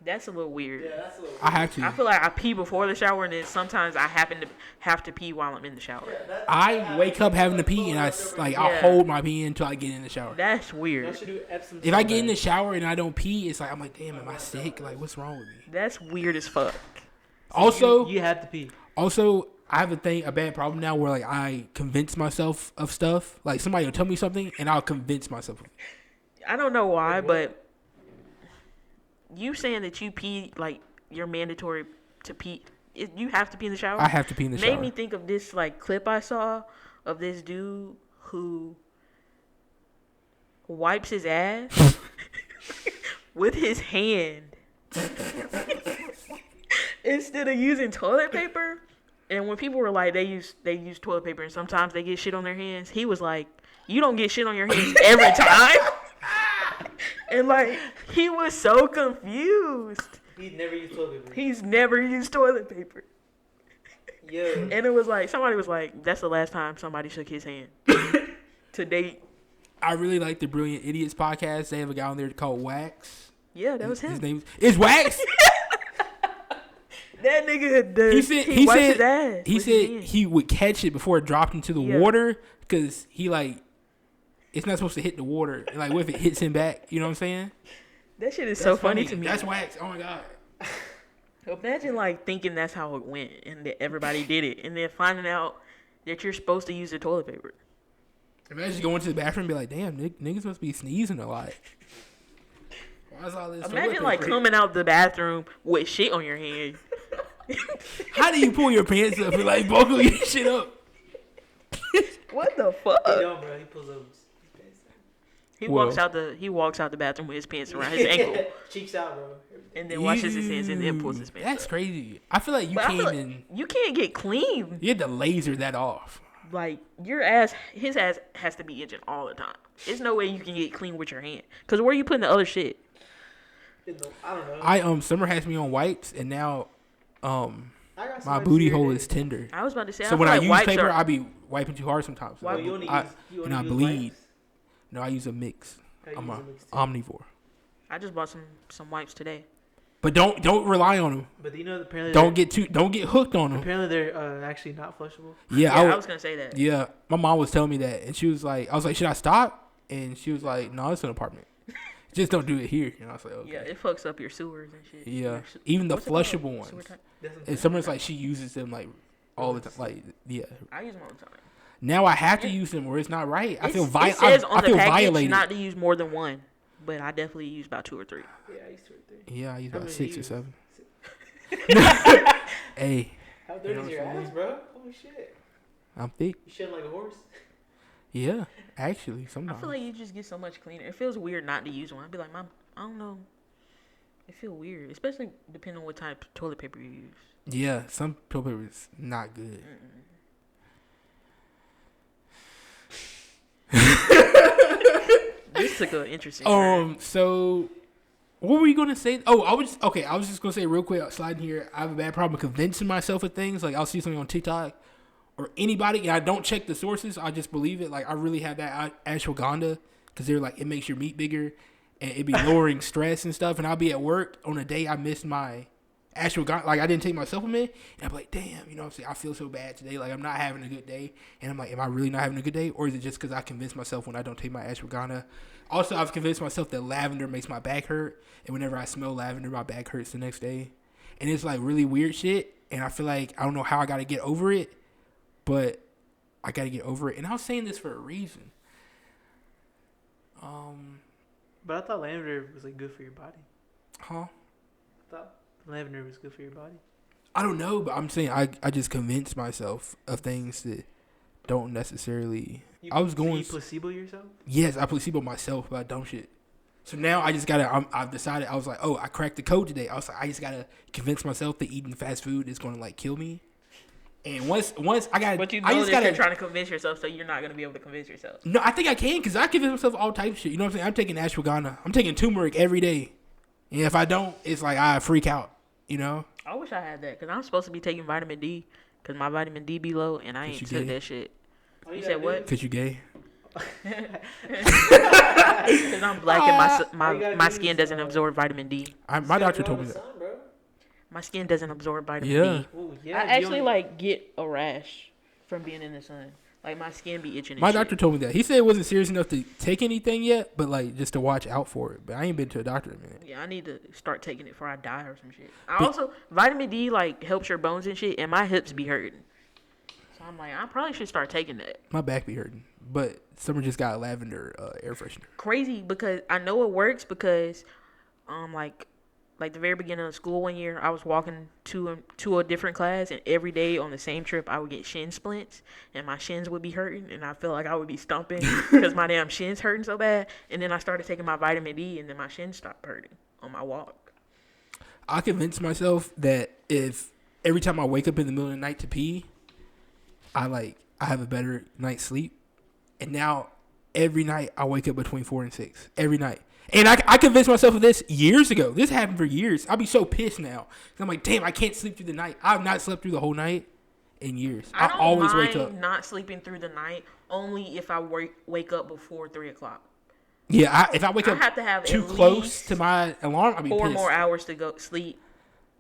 That's a little weird. Yeah, that's a little. I have to. I feel like I pee before the shower, and then sometimes I have to pee while I'm in the shower. I wake up having to pee, and I'll Yeah. hold my pee until I get in the shower. That's Y'all weird. should do Epsom If I salt get in the bath. shower and I don't pee, it's like I'm like, damn, am I sick? Like, what's wrong with me? That's weird as fuck. Also, you have to pee. I have a bad problem now where like I convince myself of stuff. Like somebody will tell me something, and I'll convince myself of it. I don't know why, Like what? but you saying that you pee like you're mandatory to pee. You have to pee in the shower. I have to pee in the shower. Made me think of this like clip I saw of this dude who wipes his ass with his hand instead of using toilet paper. And when people were like they use toilet paper and sometimes they get shit on their hands, he was like, "You don't get shit on your hands every time." And like he was so confused. He'd never use toilet paper. He's never used toilet paper. Yeah. And it was like, somebody was like, that's the last time somebody shook his hand. To date. I really like the Brilliant Idiots podcast. They have a guy on there called Wax. Yeah, that was him. His name is Wax. That nigga does. He wipes said his ass he with his said hand. he would catch it before it dropped into the water because he like it's not supposed to hit the water. And like what if it hits him back? You know what I'm saying? That shit is so funny to me. That's Wax. Oh my god. Imagine like thinking that's how it went and that everybody did it, and then finding out that you're supposed to use the toilet paper. Imagine going to the bathroom and be like, damn, niggas must be sneezing a lot. Why is all this Imagine like coming out the bathroom with shit on your hand. How do you pull your pants up and like buckle your shit up? What the fuck? He don't, bro. He pulls up his pants. He walks out the bathroom with his pants around his ankle, Cheeks out, bro. and then washes his hands and then pulls his pants. That's up. crazy. I feel like you But I can't feel like even. you can't get clean. You had to laser that off. Like his ass has to be itching all the time. There's no way you can get clean with your hand. Cause where are you putting the other shit? I don't know. Summer has me on wipes, and now I got my some booty wipes hole here is tender. I was about to say. So I when feel I like use wipes paper, are, I be wiping too hard sometimes. Why- Oh, you only use And I use bleed. wipes? No, I use a mix. I I'm use a a mix too. omnivore. I just bought some wipes today. But don't rely on them. But you know, apparently Don't get hooked on them. Apparently they're actually not flushable. Yeah, I was gonna say that. Yeah, my mom was telling me that, and she was like, I was like, should I stop? And she was like, no, it's an apartment. Just don't do it here. And I was like, okay. Yeah, it fucks up your sewers and shit. Yeah, even the What's it called? flushable ones. Sewer tank? And Summer's like she uses them like all the time. Like yeah. I use them all the time. Now I have to use them where it's not right. I feel It says on I the feel package violated. not to use more than one, but I definitely use about 2 or 3. Yeah, I used to right there. Yeah, I use How about many 6 do or you 7. use? Hey, How dirty know is what your I'm ass, saying? bro? Holy shit. I'm thick. You shitting like a horse? Yeah, actually, I sometimes. feel like you just get so much cleaner. It feels weird not to use one. I'd be like, Mom, I don't know. It feels weird, especially depending on what type of toilet paper you use. Yeah, some toilet paper is not good. This took an interesting turn. So what were you gonna say? Oh, I was just gonna say real quick, sliding here. I have a bad problem convincing myself of things. Like I'll see something on TikTok or anybody, and I don't check the sources. I just believe it. Like I really have that ashwagandha because they're like it makes your meat bigger, and it be lowering stress and stuff. And I'll be at work on a day I missed my ashwagandha, like I didn't take my supplement, and I'm like, damn, you know what I'm saying? I feel so bad today. Like I'm not having a good day, and I'm like, am I really not having a good day, or is it just because I convinced myself when I don't take my ashwagandha? Also, I've convinced myself that lavender makes my back hurt, and whenever I smell lavender, my back hurts the next day, and it's like really weird shit. And I feel like I don't know how I got to get over it, but I got to get over it. And I was saying this for a reason. But I thought lavender was like good for your body. Huh? I thought lavender was good for your body. I don't know, but I'm saying I just convinced myself of things that don't necessarily. I was going. You placebo yourself? Yes, I placebo myself about dumb shit. So now I just gotta. I've decided. I was like, oh, I cracked the code today. I was like, I just gotta convince myself that eating fast food is gonna like kill me. And once I got. But you know I just that gotta, you're trying to convince yourself, so you're not going to be able to convince yourself. No, I think I can because I convince myself all types of shit. You know what I'm saying? I'm taking ashwagandha. I'm taking turmeric every day. And if I don't, it's like I freak out. You know? I wish I had that because I'm supposed to be taking vitamin D because my vitamin D be low and I ain't you took gay? that shit. All You gotta said do what? Because you gay. Because I'm black and all you gotta my do skin is, doesn't absorb vitamin D. My doctor told me that. My skin doesn't absorb vitamin Yeah. D. Ooh, I yeah, actually like get a rash from being in the sun. Like my skin be itching. And My shit. doctor told me that. He said it wasn't serious enough to take anything yet, but like just to watch out for it. But I ain't been to a doctor in a minute. Yeah, I need to start taking it before I die or some shit. I also vitamin D like helps your bones and shit, and my hips be hurting. So I'm like, I probably should start taking that. My back be hurting. But Summer just got a lavender air freshener. Crazy because I know it works because, like the very beginning of school one year, I was walking to a different class, and every day on the same trip, I would get shin splints, and my shins would be hurting, and I felt like I would be stumping because my damn shins hurting so bad. And then I started taking my vitamin D, and then my shins stopped hurting on my walk. I convinced myself that if every time I wake up in the middle of the night to pee, I have a better night's sleep. And now every night I wake up between 4 and 6 every night. And I convinced myself of this years ago. This happened for years. I'll be so pissed now. I'm like, damn, I can't sleep through the night. I've not slept through the whole night. in years. I don't always mind wake up. not sleeping through the night only if I wake up before 3:00. Yeah, if I wake I up have to have too at close least to my alarm, I'll be 4 pissed. more hours to go sleep.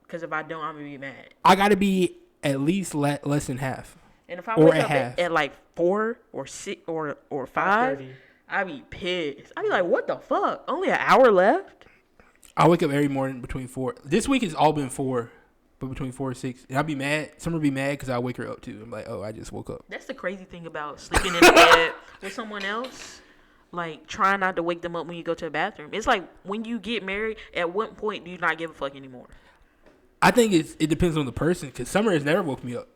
Because if I don't, I'm gonna be mad. I gotta be at least less than half. And if I Or wake at up half. at like 4 or 6 or 5, 5:30. I'd be pissed. I'd be like, what the fuck? Only an hour left? I wake up every morning between 4. This week has all been 4, but between 4 and 6. And I'll be mad. Summer will be mad because I wake her up too. I'm like, oh, I just woke up. That's the crazy thing about sleeping in the bed with someone else. Like, trying not to wake them up when you go to the bathroom. It's like, when you get married, at what point do you not give a fuck anymore? I think it depends on the person because Summer has never woke me up.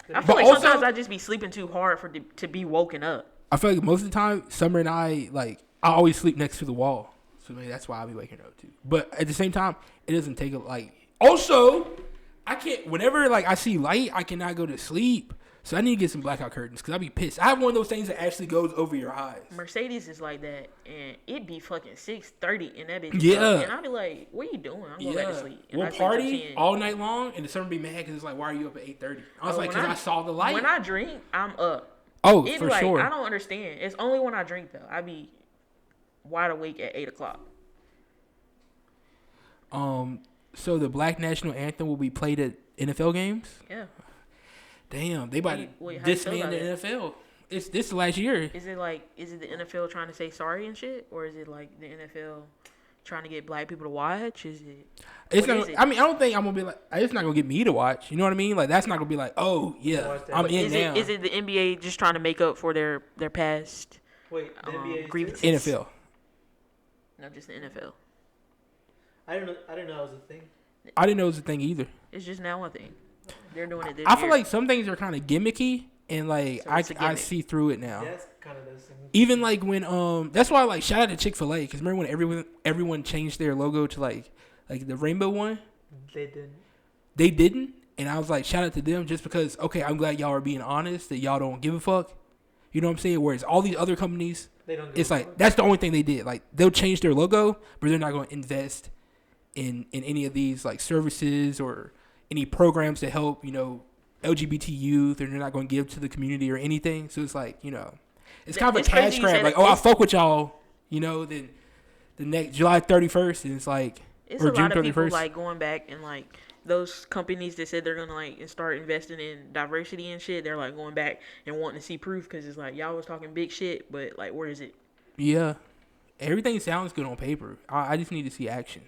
I feel But like also- sometimes I just be sleeping too hard to be woken up. I feel like most of the time, Summer and I always sleep next to the wall. So maybe that's why I'll be waking her up too. But at the same time, it doesn't take also, I can't, whenever I see light, I cannot go to sleep. So I need to get some blackout curtains because I'll be pissed. I have one of those things that actually goes over your eyes. Mercedes is like that, and it be fucking 6:30 in that bitch. Yeah. And I be like, what are you doing? I'm going back to sleep. And We'll I sleep till party 10. all night long, and the Summer be mad because it's like, why are you up at 8:30? I was like, when because I saw the light. When I drink, I'm up. Oh, It for be like, sure. I don't understand. It's only when I drink, though. I be wide awake at 8:00. So the Black National Anthem will be played at NFL games? Yeah. Damn, they about Wait, to how you feel disband the about NFL. This is the last year. Is it the NFL trying to say sorry and shit? Or is it like the NFL trying to get black people to watch? Is it? It's what not. is it? I mean, I don't think I'm gonna be like. It's not gonna get me to watch. You know what I mean? Like that's not gonna be like, oh yeah, Watch that. I'm in now. Is it the NBA just trying to make up for their past Wait, the NBA grievances? NFL. No, just the NFL. I didn't know that was a thing. I didn't know it was a thing either. It's just now a thing. They're doing it this I feel year. like some things are kind of gimmicky, and like So it's a I gimmick. see through it now. That's kind of the thing. Even like when that's why like shout out to Chick-fil-A because remember when everyone changed their logo to like the rainbow one? They didn't. They didn't, and I was like shout out to them just because okay, I'm glad y'all are being honest that y'all don't give a fuck. You know what I'm saying? Whereas all these other companies, They don't. Give it's a like fuck. that's the only thing they did. Like they'll change their logo, but they're not going to invest in any of these like services or any programs to help LGBT youth, and they're not going to give to the community or anything. So it's like it's kind of a It's crazy cash you grab. say Like that. oh, I fuck with y'all. Then the next July 31st, and it's like It's or a June lot of people 31st. like going back and like those companies that said they're gonna like start investing in diversity and shit. They're like going back and wanting to see proof because it's like y'all was talking big shit, but like where is it? Yeah, everything sounds good on paper. I just need to see action.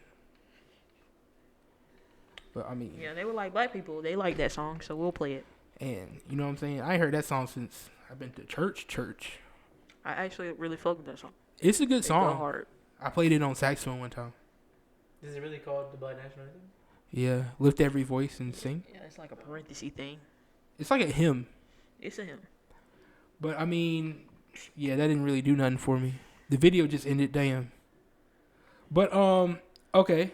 But I mean, Yeah, they were like black people. They like that song, so we'll play it. and you know what I'm saying? I ain't heard that song since I've been to church. I actually really fuck with that song. It's a good It go song. hard. I played it on saxophone one time. Is it really called the Black National Anthem? Yeah, lift every voice and sing. Yeah, it's like a parenthesis thing. It's like a hymn. It's a hymn. But I mean, yeah, that didn't really do nothing for me. The video just ended, damn. But okay.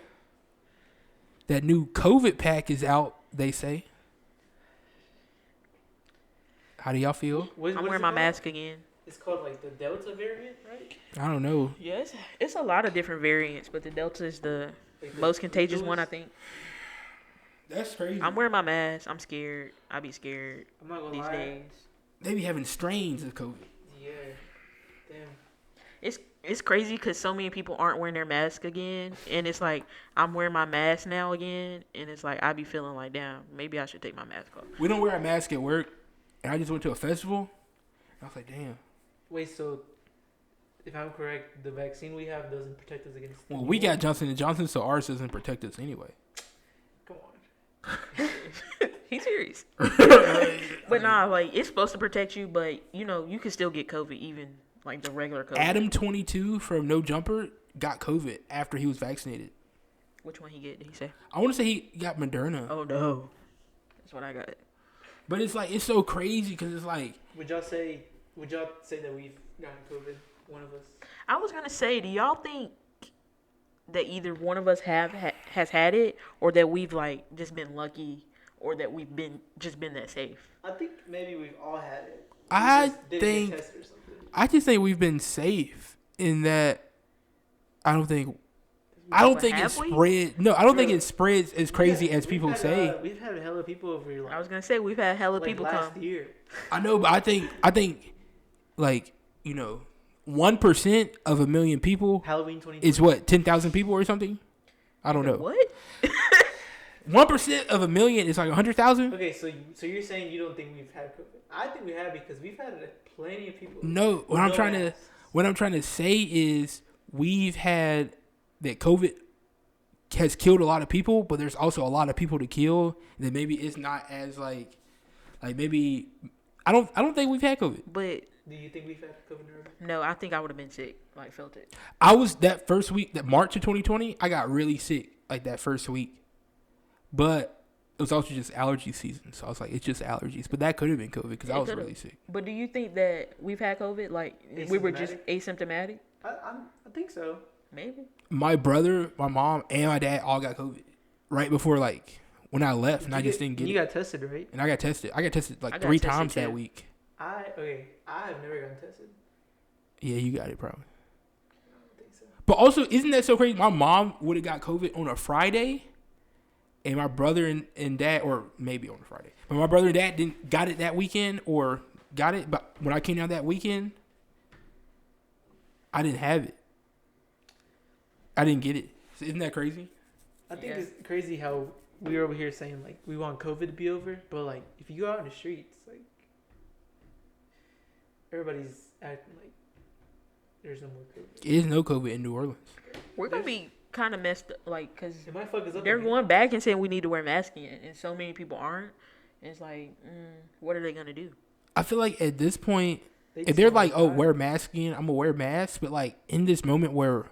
That new COVID pack is out, they say. How do y'all feel? I'm wearing my mask again. It's called like the Delta variant, right? I don't know. Yeah, it's a lot of different variants, but the Delta is the Like the most contagious newest- one, I think. That's crazy. I'm wearing my mask. I'm scared. I be scared I'm not gonna these lie. days. They be having strains of COVID. Yeah. Damn. It's crazy because so many people aren't wearing their mask again, and it's like I'm wearing my mask now again, and it's like I be feeling like, damn, maybe I should take my mask off. We don't wear a mask at work, and I just went to a festival. I was like, damn. Wait, so if I'm correct, the vaccine we have doesn't protect us against. Well, we got Johnson & Johnson, so ours doesn't protect us anyway. Come on. He's serious. But nah, like it's supposed to protect you, but you can still get COVID even like the regular COVID. Adam 22 from No Jumper got COVID after he was vaccinated. Which one he get? Did he say? I want to say he got Moderna. Oh no, that's what I got. But it's like, it's so crazy because it's like, Would y'all say that we've gotten COVID? One of us. I was gonna say, do y'all think that either one of us has had it, or that we've like just been lucky, or that we've been that safe? I think maybe we've all had it. I just didn't think, get tested or something. I just think we've been safe in that I don't think I don't But think it have we? spread. No, I don't think Bro, it spreads as crazy as people say. We've had hella people over here. Like, I was gonna say we've had hella like people last come. year. I know, but I think, like 1% of a million people Halloween 2020. is what 10,000 people or something. I don't know. What? 1% of a million is like 100,000. Okay, so you're saying you don't think we've had COVID? I think we have because we've had plenty of people. No, with no masks. what I'm trying to say is we've had that COVID has killed a lot of people, but there's also a lot of people to kill that maybe it's not as like maybe I don't think we've had COVID. But Do you think we've had COVID already? no, I think I would have been sick. Like felt it. I was that first week, that March of 2020, I got really sick like that first week. But it was also just allergy season. So I was like, it's just allergies. But that could have been COVID because I was really sick. But do you think that we've had COVID? Like we were just asymptomatic? I think so. Maybe. My brother, my mom, and my dad all got COVID right before like when I left, and I just didn't get You it. got tested, right? And I got tested. I got tested like I got 3 tested times too. that week. I have never gotten tested. Yeah, you got it probably. I don't think so. But also, isn't that so crazy? My mom would have got COVID on a Friday, and my brother and dad, or maybe on a Friday, but my brother and dad didn't got it that weekend, or got it. But when I came down that weekend, I didn't have it. I didn't get it. So isn't that crazy? I think Yeah. it's crazy how we were over here saying like we want COVID to be over, but like if you go out in the streets, like everybody's acting like there's no more COVID. It is no COVID in New Orleans. We're gonna be kind of messed up, like, cause It might fuck us up. they're again. going back and saying we need to wear masks again, and so many people aren't. And it's like, what are they gonna do? I feel like at this point, They if just they're want like, to "Oh, die. wear masks again," I'm gonna wear masks. But like in this moment where,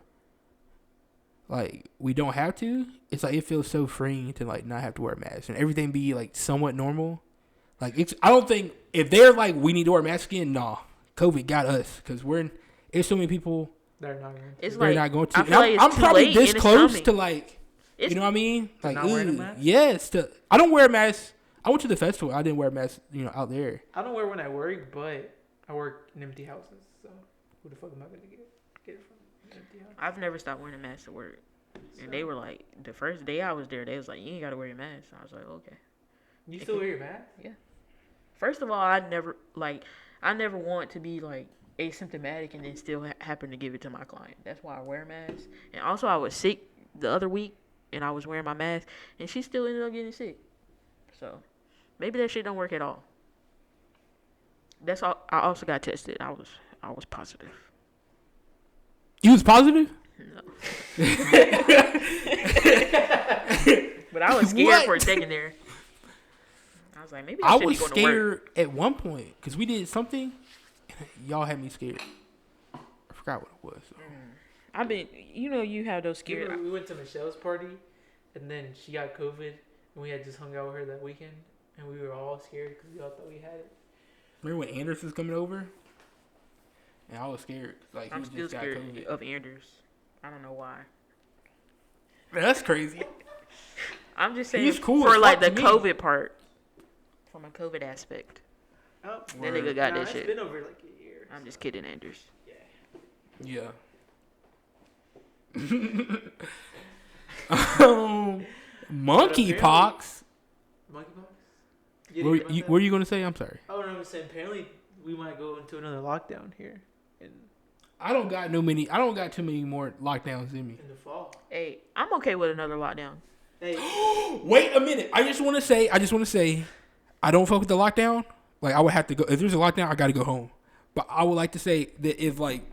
like, we don't have to, it's like it feels so freeing to like not have to wear masks and everything be like somewhat normal. Like it's, I don't think if they're like we need to wear masks again, nah, COVID got us because we're in. There's so many people They're not going to. It's they're like not going to. I And feel like it's I'm too probably late this and it's close coming. to like, It's, you know what I mean? Like, not wearing a ooh, mask? yes. I don't wear a mask. I went to the festival. I didn't wear a mask, out there. I don't wear when I work, but I work in empty houses, so who the fuck am I gonna get it from? An empty house. I've never stopped wearing a mask to work, and they were like, the first day I was there, they was like, you ain't gotta wear your mask. I was like, okay. You still wear your mask? First of all, I never want to be like asymptomatic and then still happen to give it to my client. That's why I wear a mask. And also, I was sick the other week and I was wearing my mask, and she still ended up getting sick. So maybe that shit don't work at all. That's all. I also got tested. I was positive. You was positive? No. But I was scared What? for a second there. I was like, maybe I I should was be going to work. scared at one point because we did something. Y'all had me scared. I forgot what it was. I've been, you have those You scared. remember we went to Michelle's party, and then she got COVID, and we had just hung out with her that weekend, and we were all scared because we all thought we had it. Remember when Anders was coming over? And I was scared. Like, I'm he still just got scared COVID. of Anders. I don't know why. Man, that's crazy. I'm just saying He's cool for as like the fuck to me. COVID part, from a COVID aspect. Oh, That nigga got that it's shit. been over like a year. I'm just kidding, Anders. Yeah. Monkeypox. Monkeypox? What are you going to say? I'm sorry. Oh, no, I'm saying apparently we might go into another lockdown here in I don't got too many more lockdowns in me. the fall. Hey, I'm okay with another lockdown. Hey, Wait a minute. I just want to say, I don't fuck with the lockdown. Like, I would have to go. If there's a lockdown, I got to go home. But I would like to say that if, like,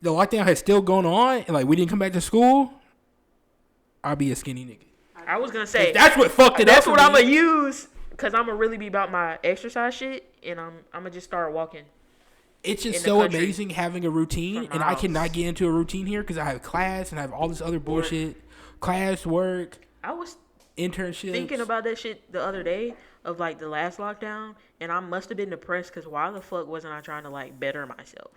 the lockdown has still gone on and, like, we didn't come back to school, I'll be a skinny nigga. I was gonna say That's what fucked it up that's for what me. I'm gonna use, cause I'm gonna really be about my exercise shit, and I'm gonna just start walking. It's just in the so country amazing having a routine, from and my I house. cannot get into a routine here because I have class and I have all this other bullshit. Class, work, I was internships. thinking about that shit the other day of like the last lockdown, and I must have been depressed because why the fuck wasn't I trying to like better myself?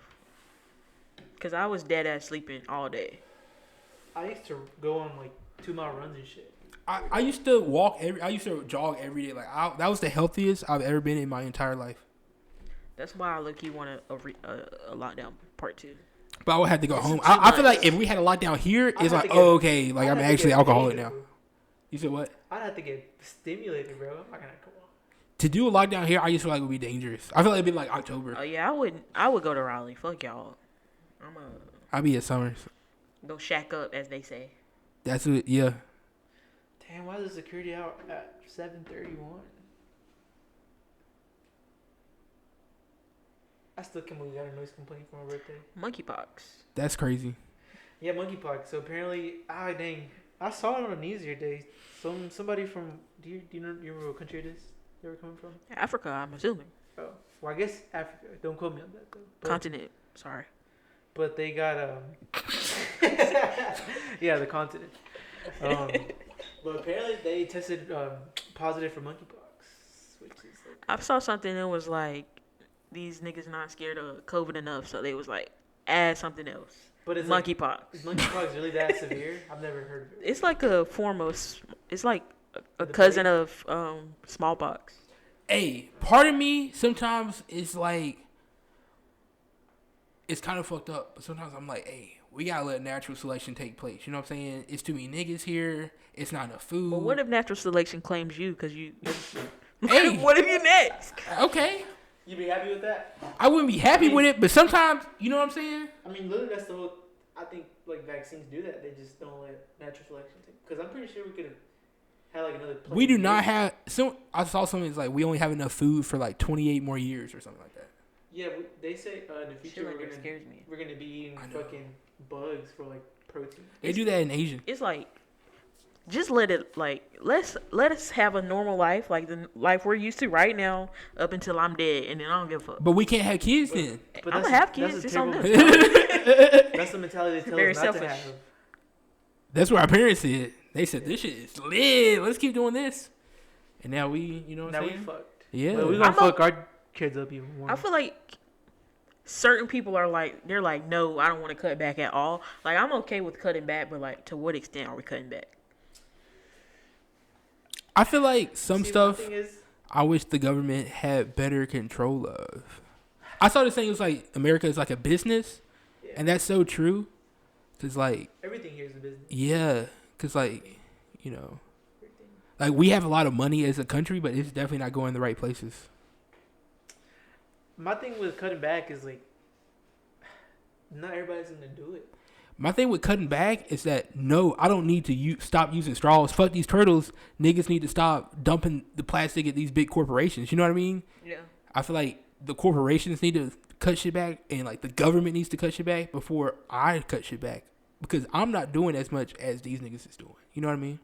Because I was dead ass sleeping all day. I used to go on like 2-mile runs and shit. I used to jog every day. Like, that was the healthiest I've ever been in my entire life. That's why I look. You want a lockdown part 2. But I would have to go This home. is 2 I feel like months. if we had a lockdown here, I'd it's have like, to get- okay, like I'd I'm have to actually get alcoholic paid, now. bro. You said what? I'd have to get stimulated, bro. I'm not gonna come on. To do a lockdown here, I just feel like it would be dangerous. I feel like it'd be like October. Oh yeah, I would go to Raleigh. Fuck y'all. I'm gonna I'd be at Summers. go shack up, as they say. That's what, yeah. Damn, why is the security out at 7:31? I still can't believe we got a noise complaint for my birthday. Monkeypox. That's crazy. Yeah, monkeypox. So apparently, dang, I saw it on the news the other day. Somebody from do you remember what country it is? They were coming from? Africa, I'm assuming. Oh, well, I guess Africa. Don't quote me on that though. But, Continent. Sorry. but they got yeah, the continent. But apparently they tested positive for monkeypox, which is like, I saw something that was like, these niggas not scared of COVID enough, so they was like, add something else. but it's Monkeypox. Is monkeypox really that severe? I've never heard of it. It's like a form of, it's like a The cousin of smallpox. Hey, part of me sometimes is like, it's kind of fucked up, but sometimes I'm like, hey, we gotta let natural selection take place. You know what I'm saying? It's too many niggas here. It's not enough food. But what if natural selection claims you because you? Hey. What if you next? Okay, You be happy with that? I wouldn't be happy with it, but sometimes, you know what I'm saying? I mean, literally, that's the whole. I think like vaccines do that. They just don't let natural selection take. Because I'm pretty sure we could have had like another. We do not have. So I saw something that's like we only have enough food for like 28 more years or something like that. Yeah, they say in the future Shit like we're that gonna scares me. we're gonna be eating I know. fucking bugs for like protein. They do that in Asian. It's like, just let it like let us have a normal life, like the life we're used to right now, up until I'm dead, and then I don't give a fuck. But we can't have kids then. But I'm that's gonna have a kids. It's on terrible them. mentality. That's the mentality they tell Very us not to selfish. have. That's what our parents said. They said this shit is lit. Let's keep doing this. And now we, you know what Now I'm we saying? fucked. Yeah. But we gonna fuck our kids up even more. I feel like certain people are like, they're like, no, I don't want to cut back at all. Like, I'm okay with cutting back, but like, to what extent are we cutting back? I feel like some See, stuff my thing is, I wish the government had better control of. I saw this thing, it was like America is like a business, yeah, and that's so true. Cause like, everything here is a business. yeah, cause like, you know, Everything. like we have a lot of money as a country, but it's definitely not going the right places. My thing with cutting back is like, not everybody's gonna do it. My thing with cutting back is that no, I don't need to stop using straws. Fuck these turtles. Niggas need to stop dumping the plastic at these big corporations. You know what I mean? Yeah. I feel like the corporations need to cut shit back, and like the government needs to cut shit back before I cut shit back, because I'm not doing as much as these niggas is doing. You know what I mean?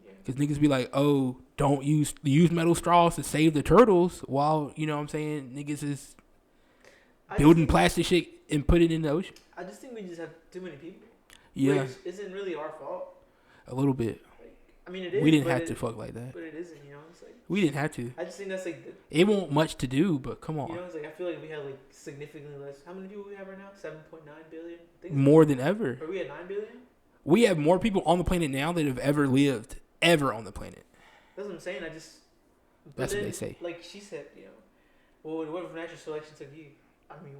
Yeah. Because niggas be like, oh, don't use metal straws to save the turtles, while, you know what I'm saying, niggas is I just building think- plastic shit and put it in the ocean. I just think we just have too many people. Yeah, Which isn't really our fault. a little bit. Like, I mean, it is. We didn't but have it- to fuck like that. But it isn't, you know. It's like We didn't have to. I just think that's like, It won't much to do, but come you on, know, it's like I feel like we had like significantly less. How many people we have right now? 7.9 billion. I think more than ever. Are we at 9 billion? We have more people on the planet now that have ever lived ever on the planet. That's what I'm saying. I just. but That's what then, they say. Like she said, you know, well, what if natural selection took you? I mean,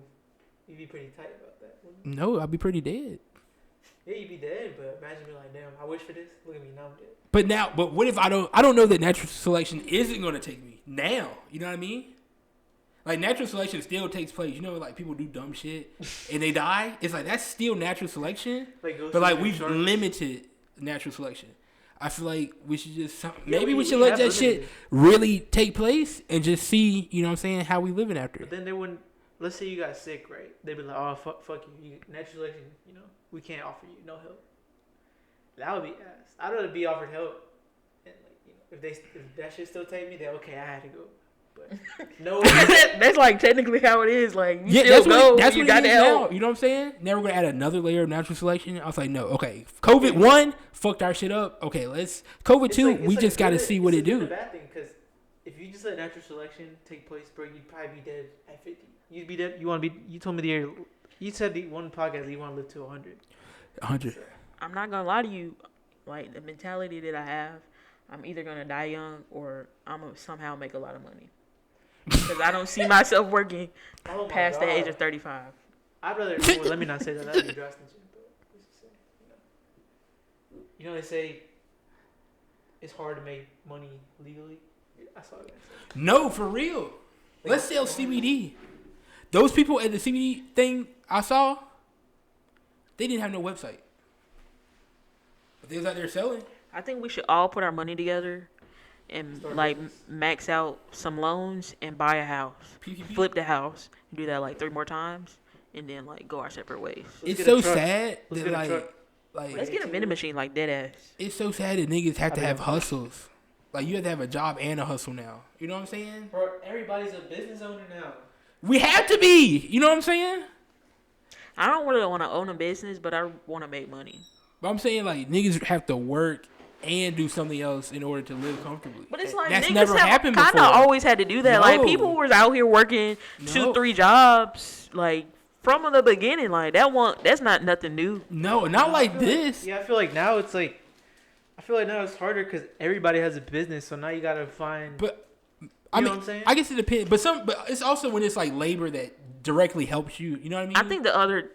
you'd be pretty tight about that. wouldn't you? No, I'd be pretty dead. Yeah, you'd be dead, but imagine being like, damn, I wish for this. Look at me, now I'm dead. But what if I don't know that natural selection isn't going to take me now? You know what I mean? Like, natural selection still takes place. You know, like, people do dumb shit and they die. It's like, that's still natural selection. Like, go But, like, shoot we've sharks. limited natural selection. I feel like we should just, Yeah, maybe we should we let have that shit limited. really take place and just see, you know what I'm saying, how we living after But it. then they wouldn't. Let's say you got sick, right? They'd be like, oh, fuck you. Natural selection, you know, we can't offer you no help. That would be ass. I'd rather be offered help. And, like, you know, if that shit still take me, then okay, I had to go. But no. That's like technically how it is. Like, you Yeah, still go. that's You what got it to is help. now. You know what I'm saying? Now we're gonna add another layer of natural selection. I was like, no, okay. COVID 1 fucked our shit up. Okay, COVID It's 2. like- it's We like just got to good- see what it's it a good do. and a bad thing, because if you just let natural selection take place, bro, you'd probably be dead at 50. You'd be dead. You want to be? You told me the year. You said the one podcast that you want to live to 100. 100. I'm not gonna lie to you. Like, the mentality that I have, I'm either gonna die young or I'm gonna somehow make a lot of money. because I don't see myself working Oh my past the God. age of 35. I'd rather. Well, let me not say that. That'd be drastic. But let's just say, you know, they say it's hard to make money legally. I saw that. No, for real. Let's sell CBD. Those people at the CBD thing I saw, they didn't have no website. But they was out there selling. I think we should all put our money together and Start like business. max out some loans and buy a house, PPP. flip the house, do that like 3 more times, and then like go our separate ways. It's get so a truck. sad Let's that get a truck. like Let's get a vending machine like dead ass. it's so sad that niggas have to I have mean- hustles. Like you have to have a job and a hustle now. You know what I'm saying? Bro, everybody's a business owner now. We have to be. You know what I'm saying? I don't really want to own a business, but I want to make money. But I'm saying like niggas have to work and do something else in order to live comfortably. But it's like that's niggas never have happened kind before. of always had to do that. Like No. people was out here working No. 2-3 jobs, like from the beginning. Like that's not nothing new. No, not like this. Yeah, I feel like now it's like. I feel like now it's harder because everybody has a business, so now you gotta find. But I You know mean, what I'm saying? I guess it depends. But it's also when it's like labor that directly helps you. You know what I mean? I think the other,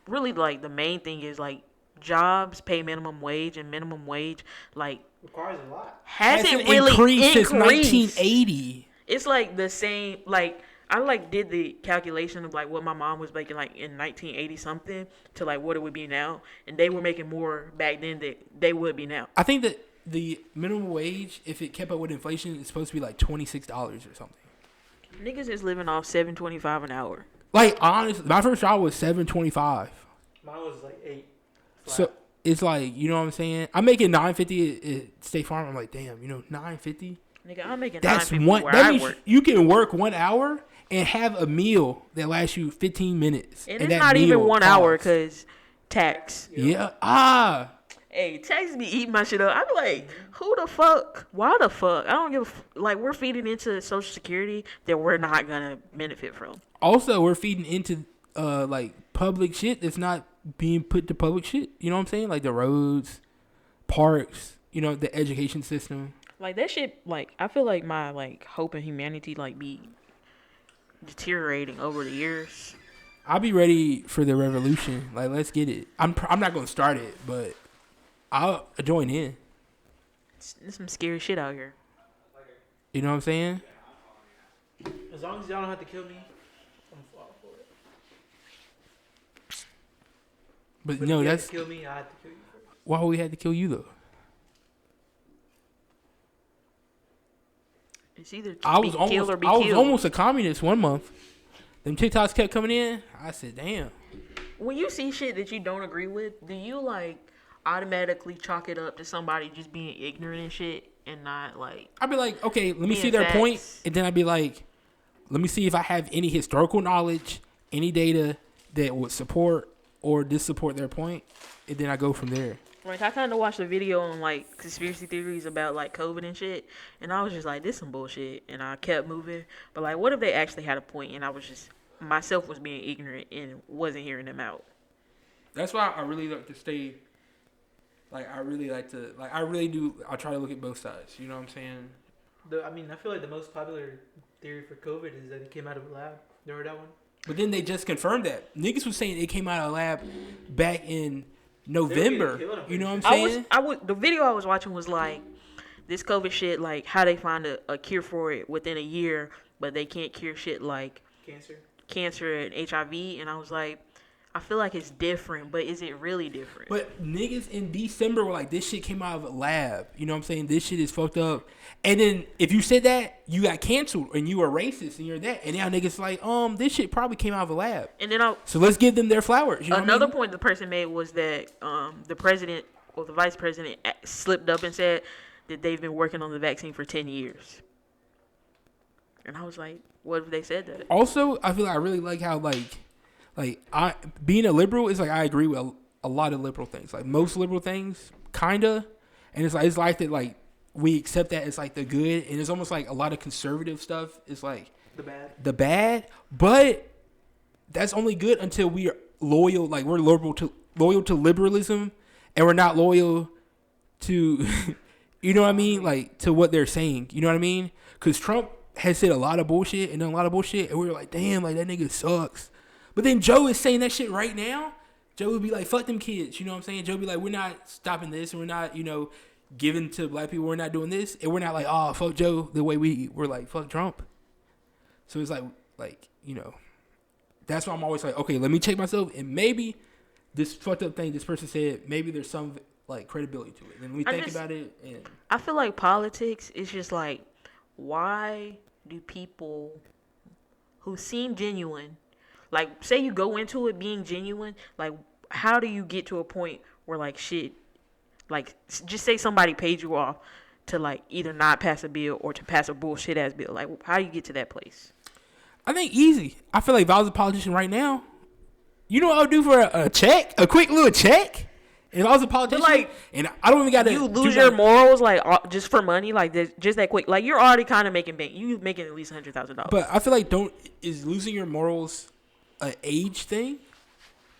really like the main thing is like jobs pay minimum wage, and minimum wage like requires a lot. hasn't really increased increased. since 1980. It's like the same. Like I like did the calculation of like what my mom was making like in 1980 something to like what it would be now, and they were making more back then than they would be now. I think that the minimum wage, if it kept up with inflation, is supposed to be like $26 or something. Niggas is living off $7.25 an hour. Like honestly, my first job was $7.25. Mine was like 8. So it's like, you know what I'm saying? I'm making $9.50 at State Farm. I'm like, damn, you know, $9.50. Nigga, I'm making That's $9.50 one. where That I means work. you can work 1 hour and have a meal that lasts you 15 minutes. And that it's not even meal 1 hour costs- because tax. Yeah. Hey, tax be eating my shit up. I'm like, who the fuck? Why the fuck? I don't give like, we're feeding into Social Security that we're not going to benefit from. Also, we're feeding into like public shit that's not being put to public shit. You know what I'm saying? Like the roads, parks, you know, the education system. Like, that shit, like, I feel like my, like, hope in humanity, like, be deteriorating over the years. I'll be ready for the revolution. Like, let's get it. I'm not gonna start it, but I'll join in. There's some scary shit out here. You know what I'm saying? As long as y'all don't have to kill me, I'm all for it. But But no, if you have that's to kill me. I have to kill you first. why we had to kill you though. It's either I be was killed or be I was killed. almost a communist one month. Them TikToks kept coming in. I said, damn. When you see shit that you don't agree with, do you, like, automatically chalk it up to somebody just being ignorant and shit and not, like... I'd be like, okay, let me Being see their point, facts. and then I'd be like, let me see if I have any historical knowledge, any data that would support or dissupport their point, and then I go from there. Like, I kind of watched a video on, like, conspiracy theories about, like, COVID and shit, and I was just like, this some bullshit, and I kept moving. But, like, what if they actually had a point, and I was just, myself was being ignorant and wasn't hearing them out? That's why I really like to stay. I really do. I try to look at both sides. You know what I'm saying? I feel like the most popular theory for COVID is that it came out of a lab. You heard that one? But then they just confirmed that. Niggas was saying it came out of a lab back in November. killed, I'm You know what I'm I saying? was the video I was watching was like this COVID shit, like how they find a cure for it within a year, but they can't cure shit like cancer and HIV. And I was like, I feel like it's different, but is it really different? But niggas in December were like, this shit came out of a lab. You know what I'm saying? This shit is fucked up. And then if you said that, you got canceled and you were racist and you're that. And now niggas like, this shit probably came out of a lab. And then So let's give them their flowers. You know another what I mean? point the person made was that the president or the vice president slipped up and said that they've been working on the vaccine for 10 years. And I was like, what if they said that? Also, I feel like I really like how I being a liberal is like I agree with a lot of liberal things. Like most liberal things, kinda. And it's like that like we accept that it's like the good, and it's almost like a lot of conservative stuff is like the bad. But that's only good until we are loyal, like we're loyal to liberalism, and we're not loyal to you know what I mean? Like to what they're saying. You know what I mean? Because Trump has said a lot of bullshit and done a lot of bullshit, and we were like, damn, like that nigga sucks. But then Joe is saying that shit right now. Joe would be like, fuck them kids. You know what I'm saying? Joe would be like, we're not stopping this, and we're not, giving to black people. We're not doing this, and we're not like, oh, fuck Joe the way we're like, fuck Trump. So it's like, that's why I'm always like, okay, let me check myself, and maybe this fucked up thing this person said, maybe there's some like credibility to it. And then we think about it, and I feel like politics is just like, why do people who seem genuine, like say you go into it being genuine, like how do you get to a point where like shit, like just say somebody paid you off to like either not pass a bill or to pass a bullshit ass bill, like how do you get to that place? I think easy. I feel like if I was a politician right now, you know what I would do for a check? A quick little check? If I was a politician, like, and I don't even got to... You lose your morals, like, just for money? Like, just that quick? Like, you're already kind of making bank. You making at least $100,000. But I feel like is losing your morals an age thing?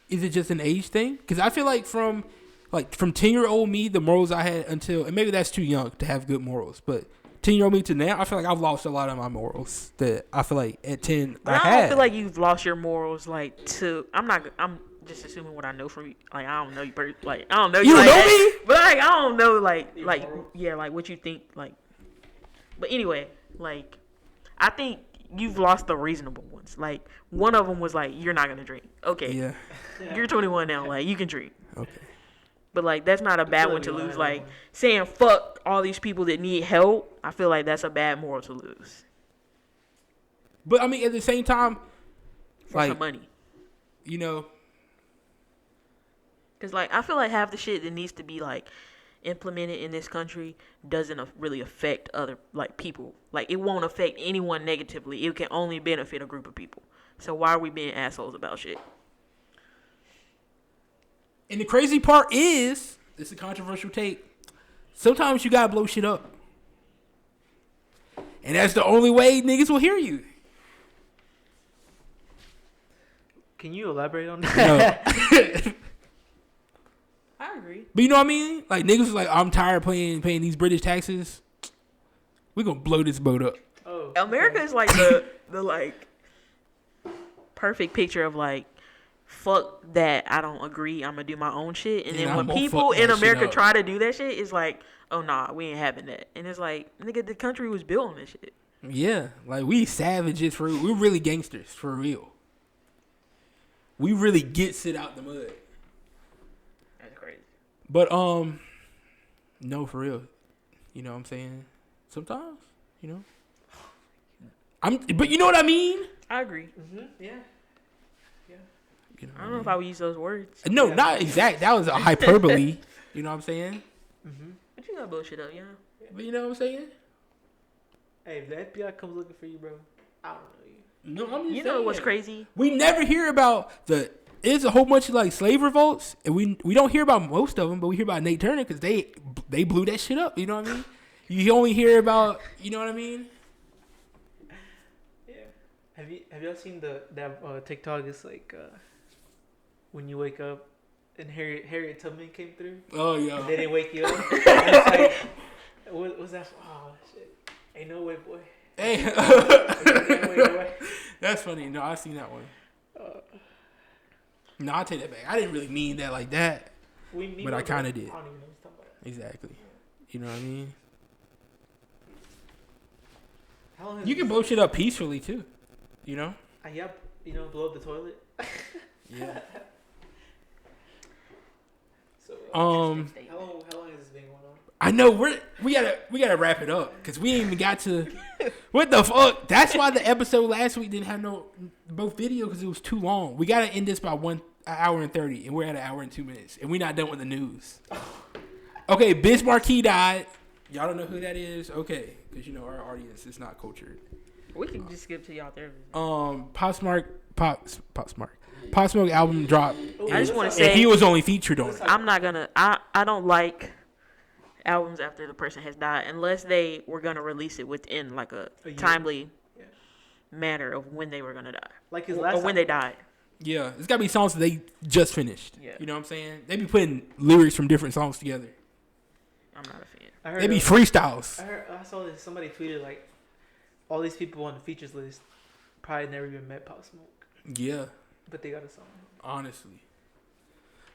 Is it just an age thing? Because I feel like from 10-year-old me, the morals I had until... And maybe that's too young to have good morals, but... 10-year-old me to now, I feel like I've lost a lot of my morals that I feel like at 10 but I don't feel like you've lost your morals, like, to... I'm just assuming what I know from you. Like, I don't know you, like, I don't know you. You don't like know that. me? But, like, I don't know, like, yeah, like, what you think, like... But anyway, like, I think you've lost the reasonable ones. Like, one of them was, like, you're not going to drink. Okay. Yeah. You're 21 now. Like, you can drink. Okay. But, like, that's not a bad one to lose. Like, saying fuck all these people that need help, I feel like that's a bad moral to lose. But, I mean, at the same time, For like, some money. Because, like, I feel like half the shit that needs to be, like, implemented in this country doesn't really affect other, like, people. Like, it won't affect anyone negatively. It can only benefit a group of people. So why are we being assholes about shit? and the crazy part is, it's a controversial take, sometimes you gotta blow shit up. And that's the only way niggas will hear you. Can you elaborate on that? No. I agree. But you know what I mean? Like, niggas was like, I'm tired of paying these British taxes. We gonna blow this boat up. Oh, America is like the like perfect picture of like, fuck that, I don't agree, I'm gonna do my own shit. And then when people in America try to do that shit, it's like, oh nah, we ain't having that. And it's like, nigga, the country was built on this shit. Yeah, like we savages for real. We're really gangsters for real. We really get sit out the mud. That's crazy. But no, for real. You know what I'm saying? Sometimes, but you know what I mean? I agree. Mm-hmm. Yeah. You know I don't know if I would use those words. No, not exact. That was a hyperbole. You know what I'm saying? Mm-hmm. But you got bullshit up, yeah. But you know what I'm saying? Hey, if the FBI comes looking for you, bro, I don't know you. No, I'm just You know saying. what's crazy? We never hear about there's a whole bunch of like slave revolts, and we don't hear about most of them, but we hear about Nate Turner because they blew that shit up. You know what I mean? You only hear about, you know what I mean? Yeah. Have y'all seen that TikTok? It's like when you wake up and Harriet Tubman came through. Oh yeah. And they didn't wake you up. It's like, what was that? Oh shit! Ain't no way, boy. Hey. Ain't no way, boy. That's funny. No, I've seen that one. No, I'll take that back. I didn't really mean that like that. But I kind of did. I don't even know what you're talking about. Exactly. You know what I mean? How long has You can blow shit up peacefully too. You know? Yep. Blow up the toilet. Yeah. So How long has this been going on? I know we gotta wrap it up because we ain't even got to. What the fuck? That's why the episode last week didn't have both video because it was too long. We gotta end this by 1 hour and 30, and we're at 1 hour and 2 minutes, and we're not done with the news. Okay, Biz Markie died. Y'all don't know who that is? Okay, because our audience is not cultured. We can just skip to y'all therapy. Pop Smoke album dropped. I just want to say, and he was only featured on it. I'm not gonna. I don't like albums after the person has died unless they were gonna release it within like a timely manner of when they were gonna die, like his last or when they died. Yeah, it's gotta be songs that they just finished. Yeah. You know what I'm saying? They be putting lyrics from different songs together. I'm not a fan. I heard They be freestyles. I saw that somebody tweeted like all these people on the features list probably never even met Pop Smoke, Yeah, but they got a song. honestly.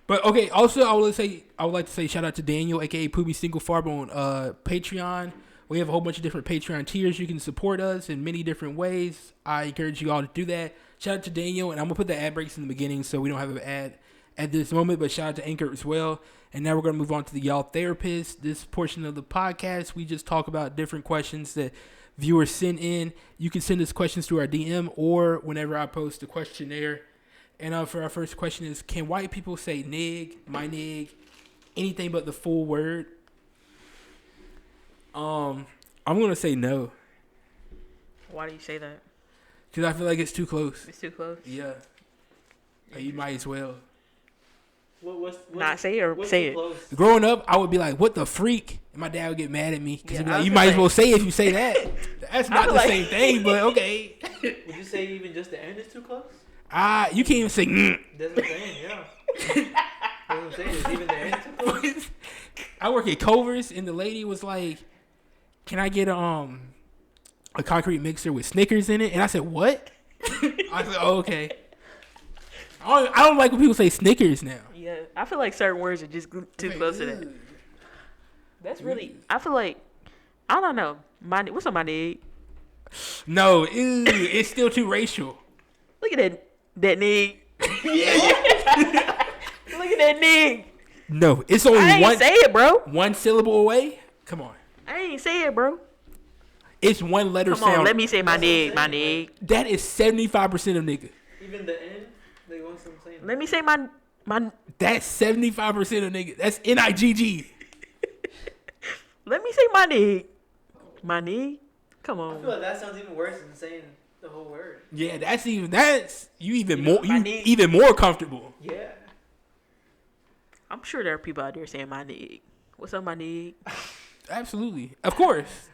But okay, also I would like to say shout out to Daniel, aka Poobie Single Farb, on Patreon. We have a whole bunch of different Patreon tiers. You can support us in many different ways. I encourage you all to do that. Shout out to Daniel, and I'm gonna put the ad breaks in the beginning so we don't have an ad at this moment. But shout out to Anchor as well. And now we're gonna move on to the Y'all Therapist. This portion of the podcast, we just talk about different questions that viewers send in. You can send us questions through our DM or whenever I post a questionnaire. And for our first question is, can white people say nig, my nig, anything but the full word? I'm going to say no. Why do you say that? Because I feel like it's too close. It's too close. Yeah. Like, you might as well. What's Not say it or what's say too it. close? Growing up, I would be like, what the freak? And my dad would get mad at me. Because Yeah, he'd be I like, was you gonna might as say- well say it if you say that. That's not feel the like- same thing, but okay. Would you say even just the end is too close? You can't even say That's what I'm saying. Yeah. That's what I'm saying. Is even the end too close? I work at Culver's, and the lady was like, can I get a concrete mixer with Snickers in it? And I said, what? I said, oh, okay. I don't like when people say Snickers now. Yeah, I feel like certain words are just too close to that. That's really. I feel like. I don't know. What's on my nig? No, ew, it's still too racial. Look at that nig. Look at that nig. No, it's I only ain't say it, bro. one syllable away. Come on. I ain't say it, bro. It's one letter Come sound. on, let me say my That's what I'm nig. My saying, nig. That is 75% of niggas. Even the end, they want some saying. Let me say my. That's 75% of niggas. That's NIGG. Let me say my nig. My nig. Come I feel on. like that sounds even worse than saying the whole word. Yeah, that's you even more my nig. even more comfortable. Yeah. I'm sure there are people out there saying my nig. What's up, my nig? Absolutely. Of course.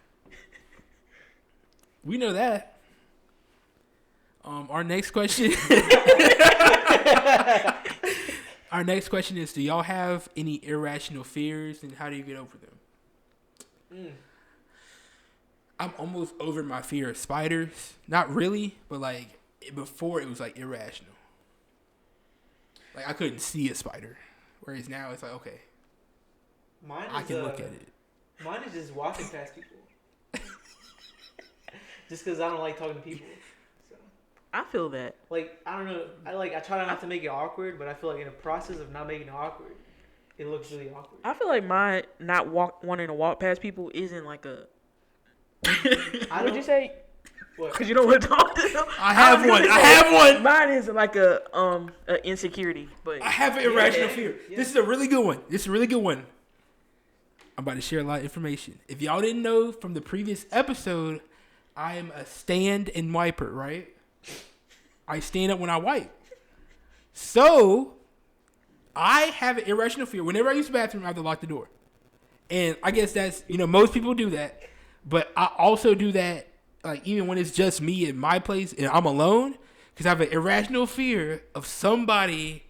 We know that. Our next question. Our next question is, do y'all have any irrational fears and how do you get over them? I'm almost over my fear of spiders. Not really, but like before it was like irrational. Like I couldn't see a spider. Whereas now it's like, okay, Mine is, I can look at it. Mine is just walking past people. Just because I don't like talking to people. So, I feel that. like, I don't know. I try not to make it awkward, but I feel like in the process of not making it awkward, it looks really awkward. I feel like my not wanting to walk past people isn't like a. What'd you say? What? Because you don't want to talk to them. I have was one. gonna I say, have one. Mine is like a insecurity, but I have an irrational Yeah. fear. Yeah. This is a really good one. I'm about to share a lot of information. If y'all didn't know from the previous episode, I am a stand and wiper, right? I stand up when I wipe. So, I have an irrational fear. Whenever I use the bathroom, I have to lock the door. And I guess that's, most people do that. But I also do that, like, even when it's just me in my place and I'm alone. Because I have an irrational fear of somebody,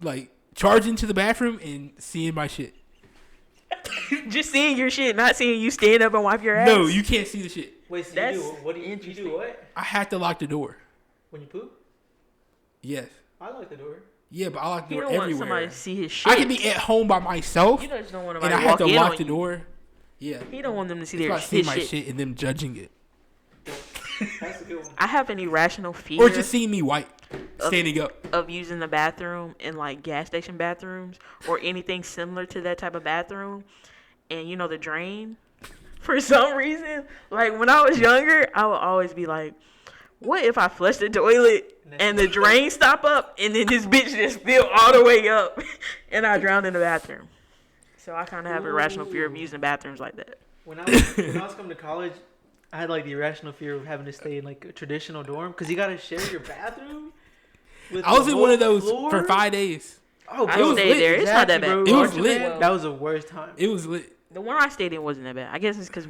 like, charging to the bathroom and seeing my shit. just seeing your shit, not seeing you stand up and wipe your ass. No, you can't see the shit. Wait, so That's you do what? Do you interesting. do what? I have to lock the door. When you poop? Yes. I lock the door. Yeah, but I lock the You door don't want somebody everywhere. to see his shit. I can be at home by myself, You just don't want and nobody I have to walk in lock on the you. door. Yeah. He don't want them to see It's their about seeing his my shit. shit and them judging it. That's a good one. I have an irrational fear Or just seeing me white, standing up. of using the bathroom in like gas station bathrooms or anything similar to that type of bathroom. And the drain, for some reason, like when I was younger, I would always be like, what if I flush the toilet and the drain stop up and then this bitch just fill all the way up and I drown in the bathroom? So I kind of have an irrational fear of using bathrooms like that. When I was coming to college, I had like the irrational fear of having to stay in like a traditional dorm because you gotta share your bathroom. With I was the in one of whole those floor. for 5 days. Oh, I bro, was stayed lit. there. It's not that bad. Bro. It was Archer, lit. man, that was the worst time. It was lit. The one I stayed in wasn't that bad. I guess it's because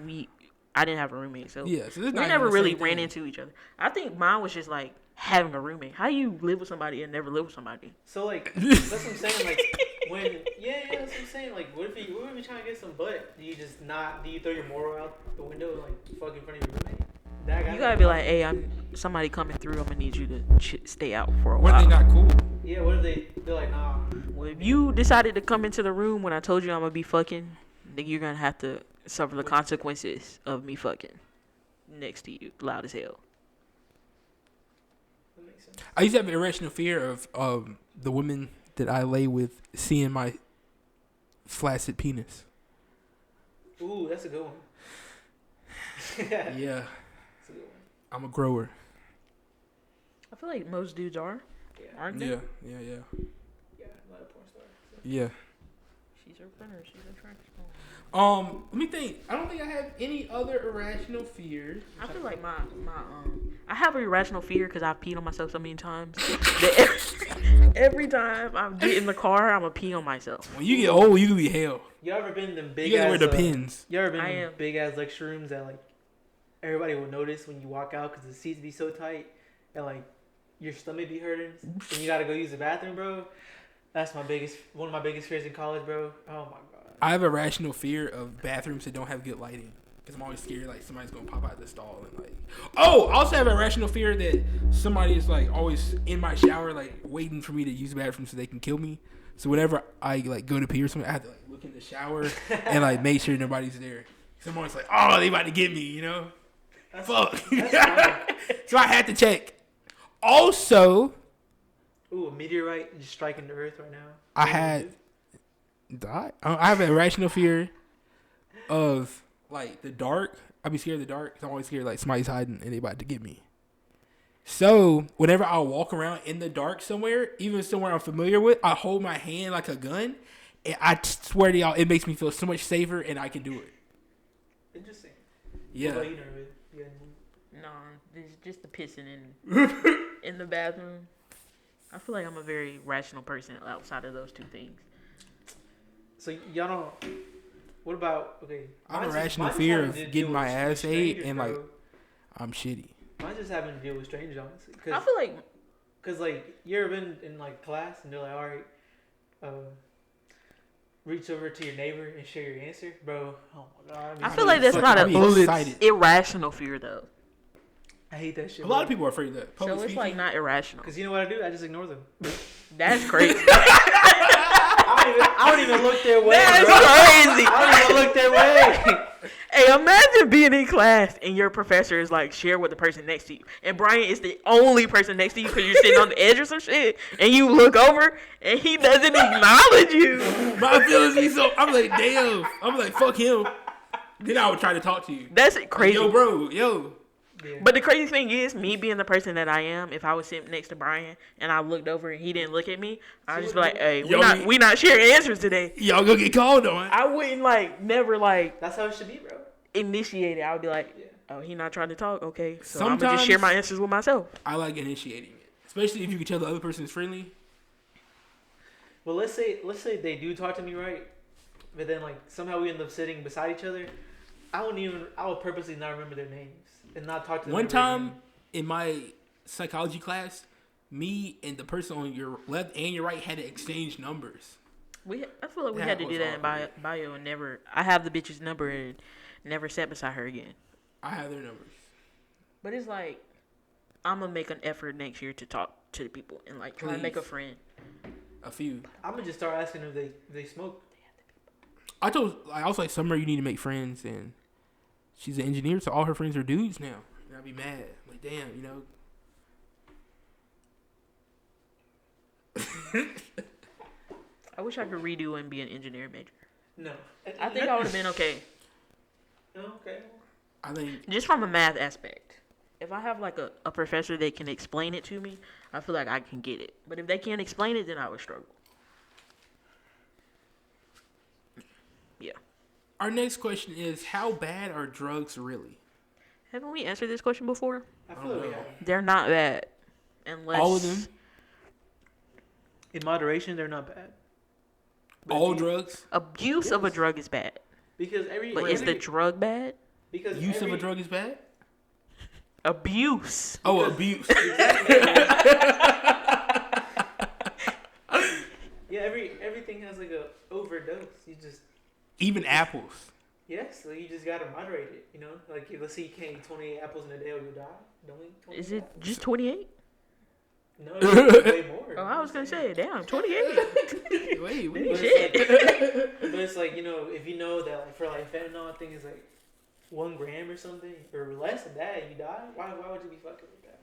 I didn't have a roommate, so Yeah, so it's we not never even the really same ran thing. into each other. I think mine was just like having a roommate. How you live with somebody and never live with somebody? So like that's what I'm saying. Like when that's what I'm saying. Like what if you trying to get some butt? Do you throw your moral out the window and like fuck in front of your roommate? You gotta be like, hey, I'm somebody coming through. I'm gonna need you to stay out for a When while. they not cool. Yeah, what if they're like, nah. Well, if you decided to come into the room when I told you I'm gonna be fucking, then you're gonna have to suffer the consequences of me fucking next to you, loud as hell. That makes sense. I used to have an irrational fear of the women that I lay with seeing my flaccid penis. Ooh, that's a good one. Yeah, That's a good one. I'm a grower. I feel like most dudes are, Yeah. aren't they? Yeah. Yeah, I'm not a porn star. So. Yeah. She's a runner. She's a track star. Let me think. I don't think I have any other irrational fears. I feel like I have an irrational fear because I've peed on myself so many times. That every time I get in the car, I'm gonna pee on myself. When you get old, you can be hell. You ever been in them big You gotta ass? wear the pins. You ever been I in am. big ass lecture rooms that like everybody will notice when you walk out because the seats be so tight and like your stomach be hurting and you gotta go use the bathroom, bro. That's one of my biggest fears in college, bro. Oh my god. I have a rational fear of bathrooms that don't have good lighting. Because I'm always scared like somebody's gonna pop out of the stall and like. Oh, I also have a rational fear that somebody is like always in my shower like waiting for me to use the bathroom so they can kill me. So whenever I like go to pee or something, I have to like look in the shower and like make sure nobody's there. So I'm always like, oh, they about to get me, you know? Fuck. So I had to check. Also, Ooh, a meteorite just striking the earth right now. I have an irrational fear of like the dark. I be scared of the dark 'cause I'm always scared like somebody's hiding and they about to get me. So whenever I walk around in the dark somewhere, even somewhere I'm familiar with, I hold my hand like a gun, and I swear to y'all, it makes me feel so much safer, and I can do it. Interesting. Yeah. What about you, Nervous? You got any- No, it's just the pissing in the bathroom. I feel like I'm a very rational person outside of those two things. So y'all don't. What about I have a mine's- rational mine's fear having of to deal getting my with ass ate strangers, and bro. like I'm shitty. Mine's just having to deal with strangers, honestly. I feel like Cause like you ever been in like class and they're like, all right, reach over to your neighbor and share your answer, bro. Oh my god. I feel like that's not I'll be a excited. irrational fear though. I hate that shit. A lot of people are afraid of that. Public So it's speaking. like not irrational. Cause you know what I do? I just ignore them. That's crazy. I don't even look their way. That's bro. crazy. I don't even look their way. Hey, imagine being in class and your professor is like, share with the person next to you. And Brian is the only person next to you because you're sitting on the edge or some shit. And you look over and he doesn't acknowledge you. My feelings be so. I'm like, damn. I'm like, fuck him. Then I would try to talk to you. That's crazy. Yo, bro. Yo. Yeah. But the crazy thing is, me being the person that I am, if I was sitting next to Brian and I looked over and he didn't look at me, I'd just be like, hey, we not sharing answers today. Y'all gonna get called on. I wouldn't never That's how it should be, bro. initiate it. I would be like, Yeah. oh, he not trying to talk? Okay. So I'm going to Sometimes- just share my answers with myself. I like initiating it, especially if you can tell the other person is friendly. Well, let's say they do talk to me, right? But then like somehow we end up sitting beside each other. I would purposely not remember their names and not talk to them. One ever time again. in my psychology class, me and the person on your left and your right had to exchange numbers. I feel like we That had to was do that in awkward. bio and never. I have the bitch's number and never sat beside her again. I have their numbers. But it's like, I'm going to make an effort next year to talk to the people and like try to make a Please. friend. A few. I'm gonna just start asking if they smoke. I was like, Summer, you need to make friends, and she's an engineer, so all her friends are dudes now. And I'd be mad. I'm like, damn, you know. I wish I could redo and be an engineering major. No. I think I would have been okay. No, okay. I think Just from a math aspect. If I have like a professor that can explain it to me, I feel like I can get it. But if they can't explain it, then I would struggle. Yeah. our next question is, how bad are drugs really? Haven't we answered this question before? I feel like we have. They're not bad. Unless All of them? In moderation, they're not bad. But All if you- drugs? Abuse of a Yes. drug is bad. Because every But is the drug bad? because Use every, of a drug is bad? Abuse. Oh, abuse. Yeah, everything has like a overdose. You just Even apples. Yes, so you just gotta moderate it. You know, like let's say you can't eat 28 apples in a day or you'll die. Don't eat 28. Is it apples. just 28? No, it's way more. Oh, I was gonna say, damn, 28. Wait. But it's like, you know, if you know that like for like fentanyl, I think it's like 1 gram or something, or less than that, you die. Why would you be fucking with that?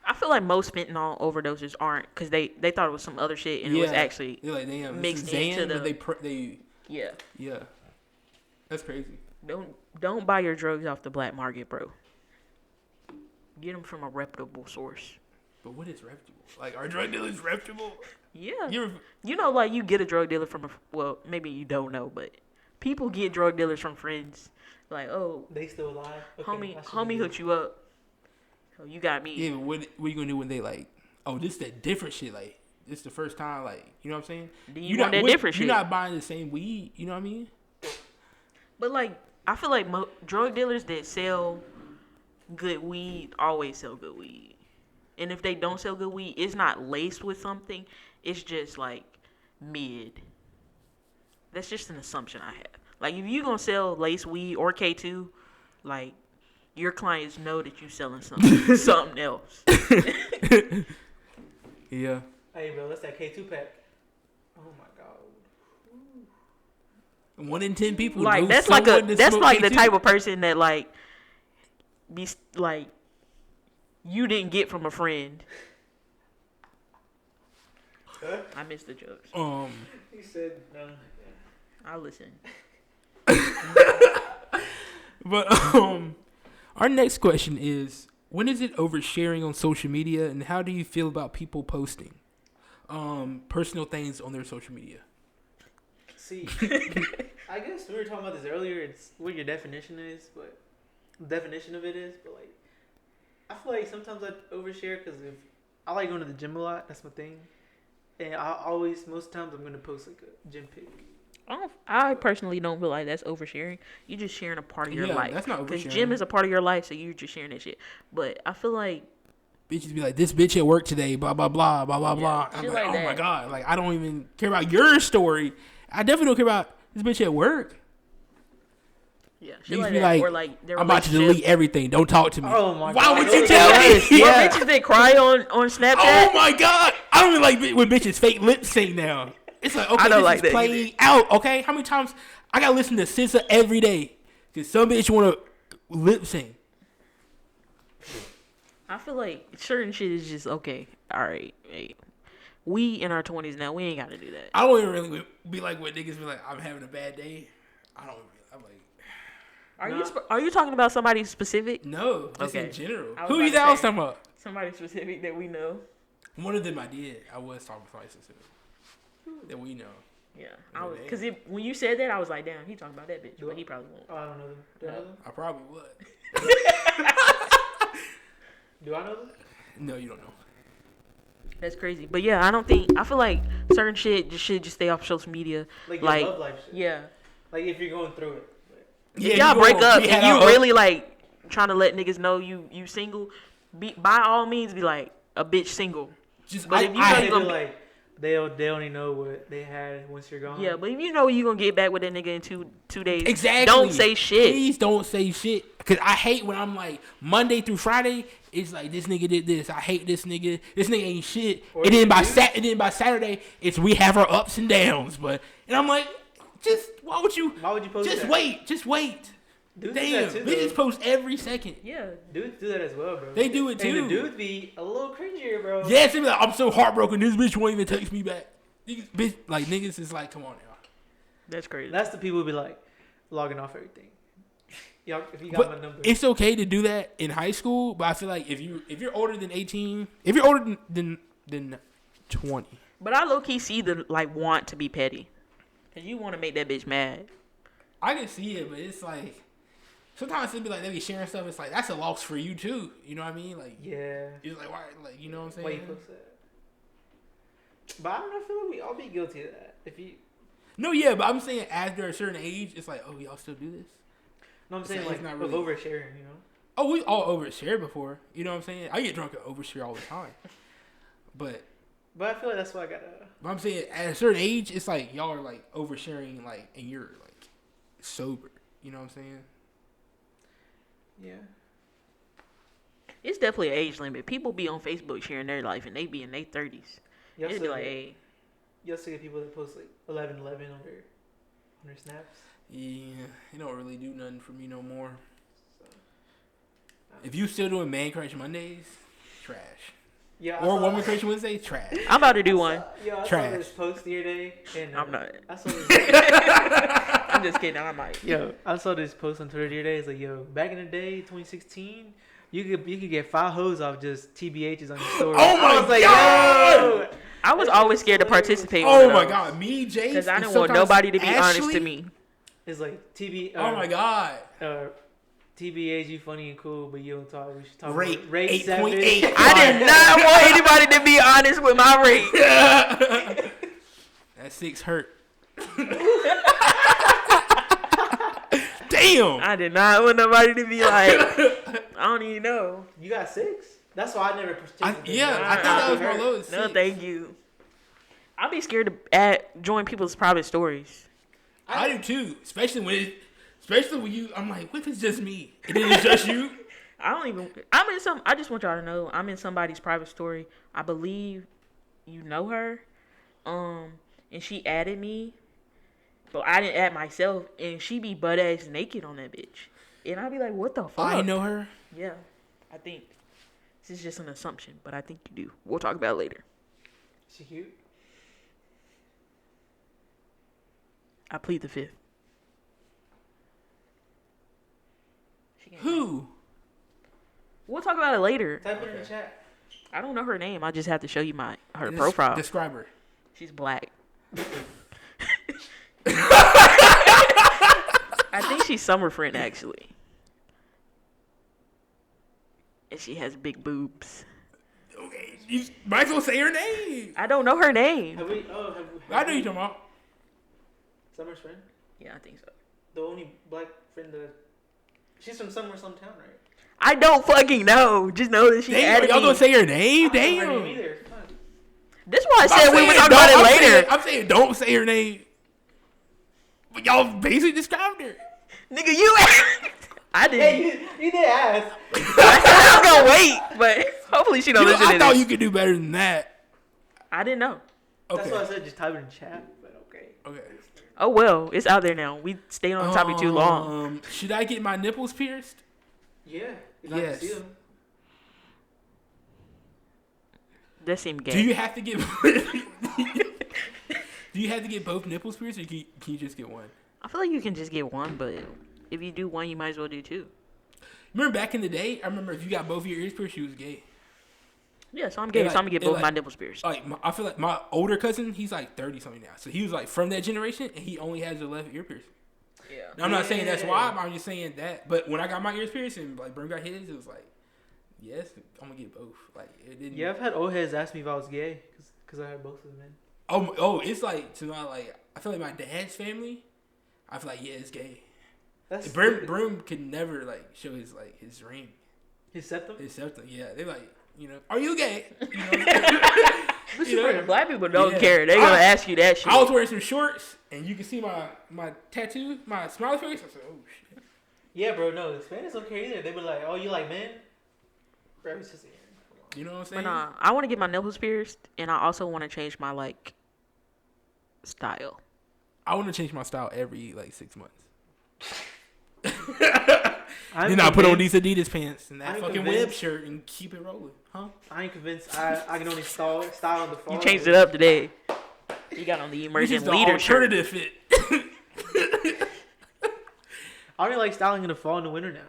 I feel like most fentanyl overdoses aren't, because they thought it was some other shit and it was actually They're like, damn, mixed this is Xan, into the. but they Yeah. That's crazy. Don't buy your drugs off the black market, bro. Get them from a reputable source. But what is reputable? Like, are drug dealers reputable? Yeah. You're, You know, like, you get a drug dealer from well, maybe you don't know, but people get drug dealers from friends. Like, oh, They still alive? Okay, homie hooked you up. So you got me. yeah, but what are you gonna do when they like, oh, this that different shit? Like, this the first time, like, you know what I'm saying? Then you want that different shit. You're not buying the same weed, you know what I mean? But, like, I feel like drug dealers that sell good weed always sell good weed. And if they don't sell good weed, it's not laced with something. It's just, like, mid. That's just an assumption I have. Like, if you going to sell laced weed or K2, like, your clients know that you selling something else. Yeah. Hey, bro, that's that K2 pack. Oh, my God. 1 in 10 people. Like, know that's someone that that's smoke like the K2. type of person that, like, be like, you didn't get from a friend. Huh? I missed the jokes. He said no. I listen. But our next question is: when is it oversharing on social media, and how do you feel about people posting personal things on their social media? See, I guess we were talking about this earlier. It's what your definition is, but the definition of it is. But like, I feel like sometimes I overshare because if I like going to the gym a lot, that's my thing, and most times I'm gonna post like a gym pic. I personally don't feel like that's oversharing. You're just sharing a part of your life. That's not oversharing. Because gym is a part of your life, so you're just sharing that shit. But I feel like Bitches be like, this bitch at work today, blah blah blah blah blah blah. I'm shit like, like oh my that. god, like I don't even care about your story. I definitely don't care about this bitch at work. yeah, shit Niggas like be that. like, Or like their I'm about to relationship. delete everything. Don't talk to me. Oh my Why God. would you Those tell are me? nice. Or Yeah. bitches that cry on Snapchat. Oh my god, I don't even like when bitches fake lip sync now. It's like, okay, I don't this like is that playing out. Okay, how many times I gotta listen to SZA every day because some bitch wanna lip sync. I feel like certain shit is just okay. All right, hey, we in our 20s now. We ain't got to do that. I don't even really be like when niggas be like, I'm having a bad day. I'm like, Are you talking about somebody specific? no, just Okay. in general. I was Who about you to that I was say. talking about? Somebody specific that we know. One of them I did. I was talking about somebody specific that we know. Yeah, Yeah, I was man. because when you said that, I was like, damn, he talking about that bitch, but he probably won't. Oh, I don't know them. Do I know them? I probably would. Do I know them? No, you don't know. That's crazy. But yeah, I feel like certain shit should just stay off social media. Like Like, your love life shit. yeah. Like if you're going through it. Yeah, If y'all you break go- up we and had you our- really like trying to let niggas know you single, by all means be like a bitch single. Just But if you know They you be gonna like they only know what they had once you're gone. Yeah, but if you know you gonna get back with that nigga in two days, exactly. don't say shit. Please don't say shit. Cause I hate when I'm like Monday through Friday. It's like this nigga did this. I hate this nigga. This nigga ain't shit. Or And then by dude. Saturday, it's we have our ups and downs. And I'm like, why would you post just that? wait? Just wait. Dudes do Damn, that too, bitches though. post every second. Yeah, Dudes do that as well, bro. They do it And too. the dudes be a little cringier, bro. Yes, they be like, I'm so heartbroken. This bitch won't even text me back. Niggas is like, come on now. that's crazy. That's the people who be like logging off everything. Y'all, if you got my But number. it's okay to do that in high school, but I feel like if you're older than 18, if you're older than 20, But I low key see the like want to be petty, cause you want to make that bitch mad. I can see it, but it's like sometimes it be like they be sharing stuff. It's like that's a loss for you too. You know what I mean? Like Yeah. it's like why? Like you know what I'm saying? Why you post that? But I don't know. I feel like we all be guilty of that. If you, No, yeah, but I'm saying after a certain age, it's like, oh, y'all still do this? no, I'm It's saying not- like it's not of really- oversharing. You know. Oh, we all overshare before. You know what I'm saying? I get drunk and overshare all the time. But But I feel like that's why I gotta. I'm saying at a certain age, it's like y'all are like oversharing, like, and you're like sober. You know what I'm saying? Yeah. It's definitely an age limit. People be on Facebook sharing their life, and they be in their 30s. You It'd also be like, get, hey, you also get people that post like 11:11 on their snaps. Yeah, it don't really do nothing for me no more. So, If you still doing Man Crush Mondays, trash. yeah, Or Woman Crush Wednesday, trash. I'm about to do one. I Trash. saw this post the other day, and I'm not. I saw this. I'm just kidding. I might. Yo, I saw this post on Twitter the other day. It's like, yo, back in the day, 2016, you could get 5 hoes off just TBHs on your story. Oh my I was like, God! yo. I was always scared to participate. Oh my God, me, Jace, Because I and didn't want sometimes nobody to be honest Ashley? to me. It's like Oh my God. TBH, you funny and cool, but you don't talk. We should talk Rate about rate 7. 8.8. I did not want anybody to be honest with my rate. That 6 hurt. Damn. I did not want nobody to be like, I don't even know. You got 6? That's why I never participated. I thought that was my lowest. No, 6. thank you. I'd be scared to join people's private stories. I do too, especially when you. I'm like, what if it's just me? And then it's just you. I just want y'all to know I'm in somebody's private story. I believe you know her. And she added me, but I didn't add myself. And she be butt ass naked on that bitch. And I'd be like, what the fuck? I know her. Yeah, I think this is just an assumption, but I think you do. We'll talk about it later. She cute. I plead the 5th. Who? We'll talk about it later. Type it in the chat. I don't know her name. I just have to show you her profile. Describe her. She's black. I think she's Summer Friend, actually. And she has big boobs. Okay, you might as well say her name. I don't know her name. Have we? I know you're talking about. Summer's friend? Yeah, I think so. The only black friend that... She's from somewhere, some town, right? I don't fucking know. Just know that she added Y'all me. gonna say her name? I don't know her Damn. name either. Fuck. That's why I said we would talk about it later. I'm saying don't say her name. But y'all basically described her. Nigga, you I didn't. Hey, you did ask. I was gonna wait, but hopefully she don't listen to I thought this. you could do better than that. I didn't know. Okay. That's why I said just type it in chat, but okay. Okay. Oh well, it's out there now. We stayed on the topic too long. Should I get my nipples pierced? Yeah. If Yes. I can see them. That seemed gay. Do you have to get? Do you have to get both nipples pierced, or can you just get one? I feel like you can just get one, but if you do one, you might as well do 2. Remember back in the day? I remember if you got both of your ears pierced, you was gay. Yeah, so I'm gay, so I'm gonna get both my nipples pierced. Like I feel like my older cousin, he's like 30 something now, so he was like from that generation, and he only has the left ear piercing. Yeah. Now, I'm not saying that's why, but I'm just saying that. But when I got my ears pierced and like Brim got his, it was like, yes, I'm gonna get both. Like it didn't. Yeah, I've had old heads ask me if I was gay because I had both of them in. It's like to my like. I feel like my dad's family. I feel like it's gay. That's Brim could never like show his ring. His septum? His septum. Yeah, they like are you gay? Black people don't care. They're gonna ask you that shit. I was wearing some shorts and you can see my tattoo, my smiley face. I said, oh shit. Yeah, bro. No, Hispanics don't care either. They be like, oh, you like men? Bro, it's just You know what I'm saying? But I want to get my nipples pierced, and I also want to change my style. I want to change my style every 6 months. I'm I put on convinced- these Adidas pants and that I'm fucking convinced- web shirt and keep it rolling, huh? I ain't convinced I can only style on the fall. You changed it up today. You got on the This emergent is the leader shirt. alternative fit. I only like styling in the fall and the winter now.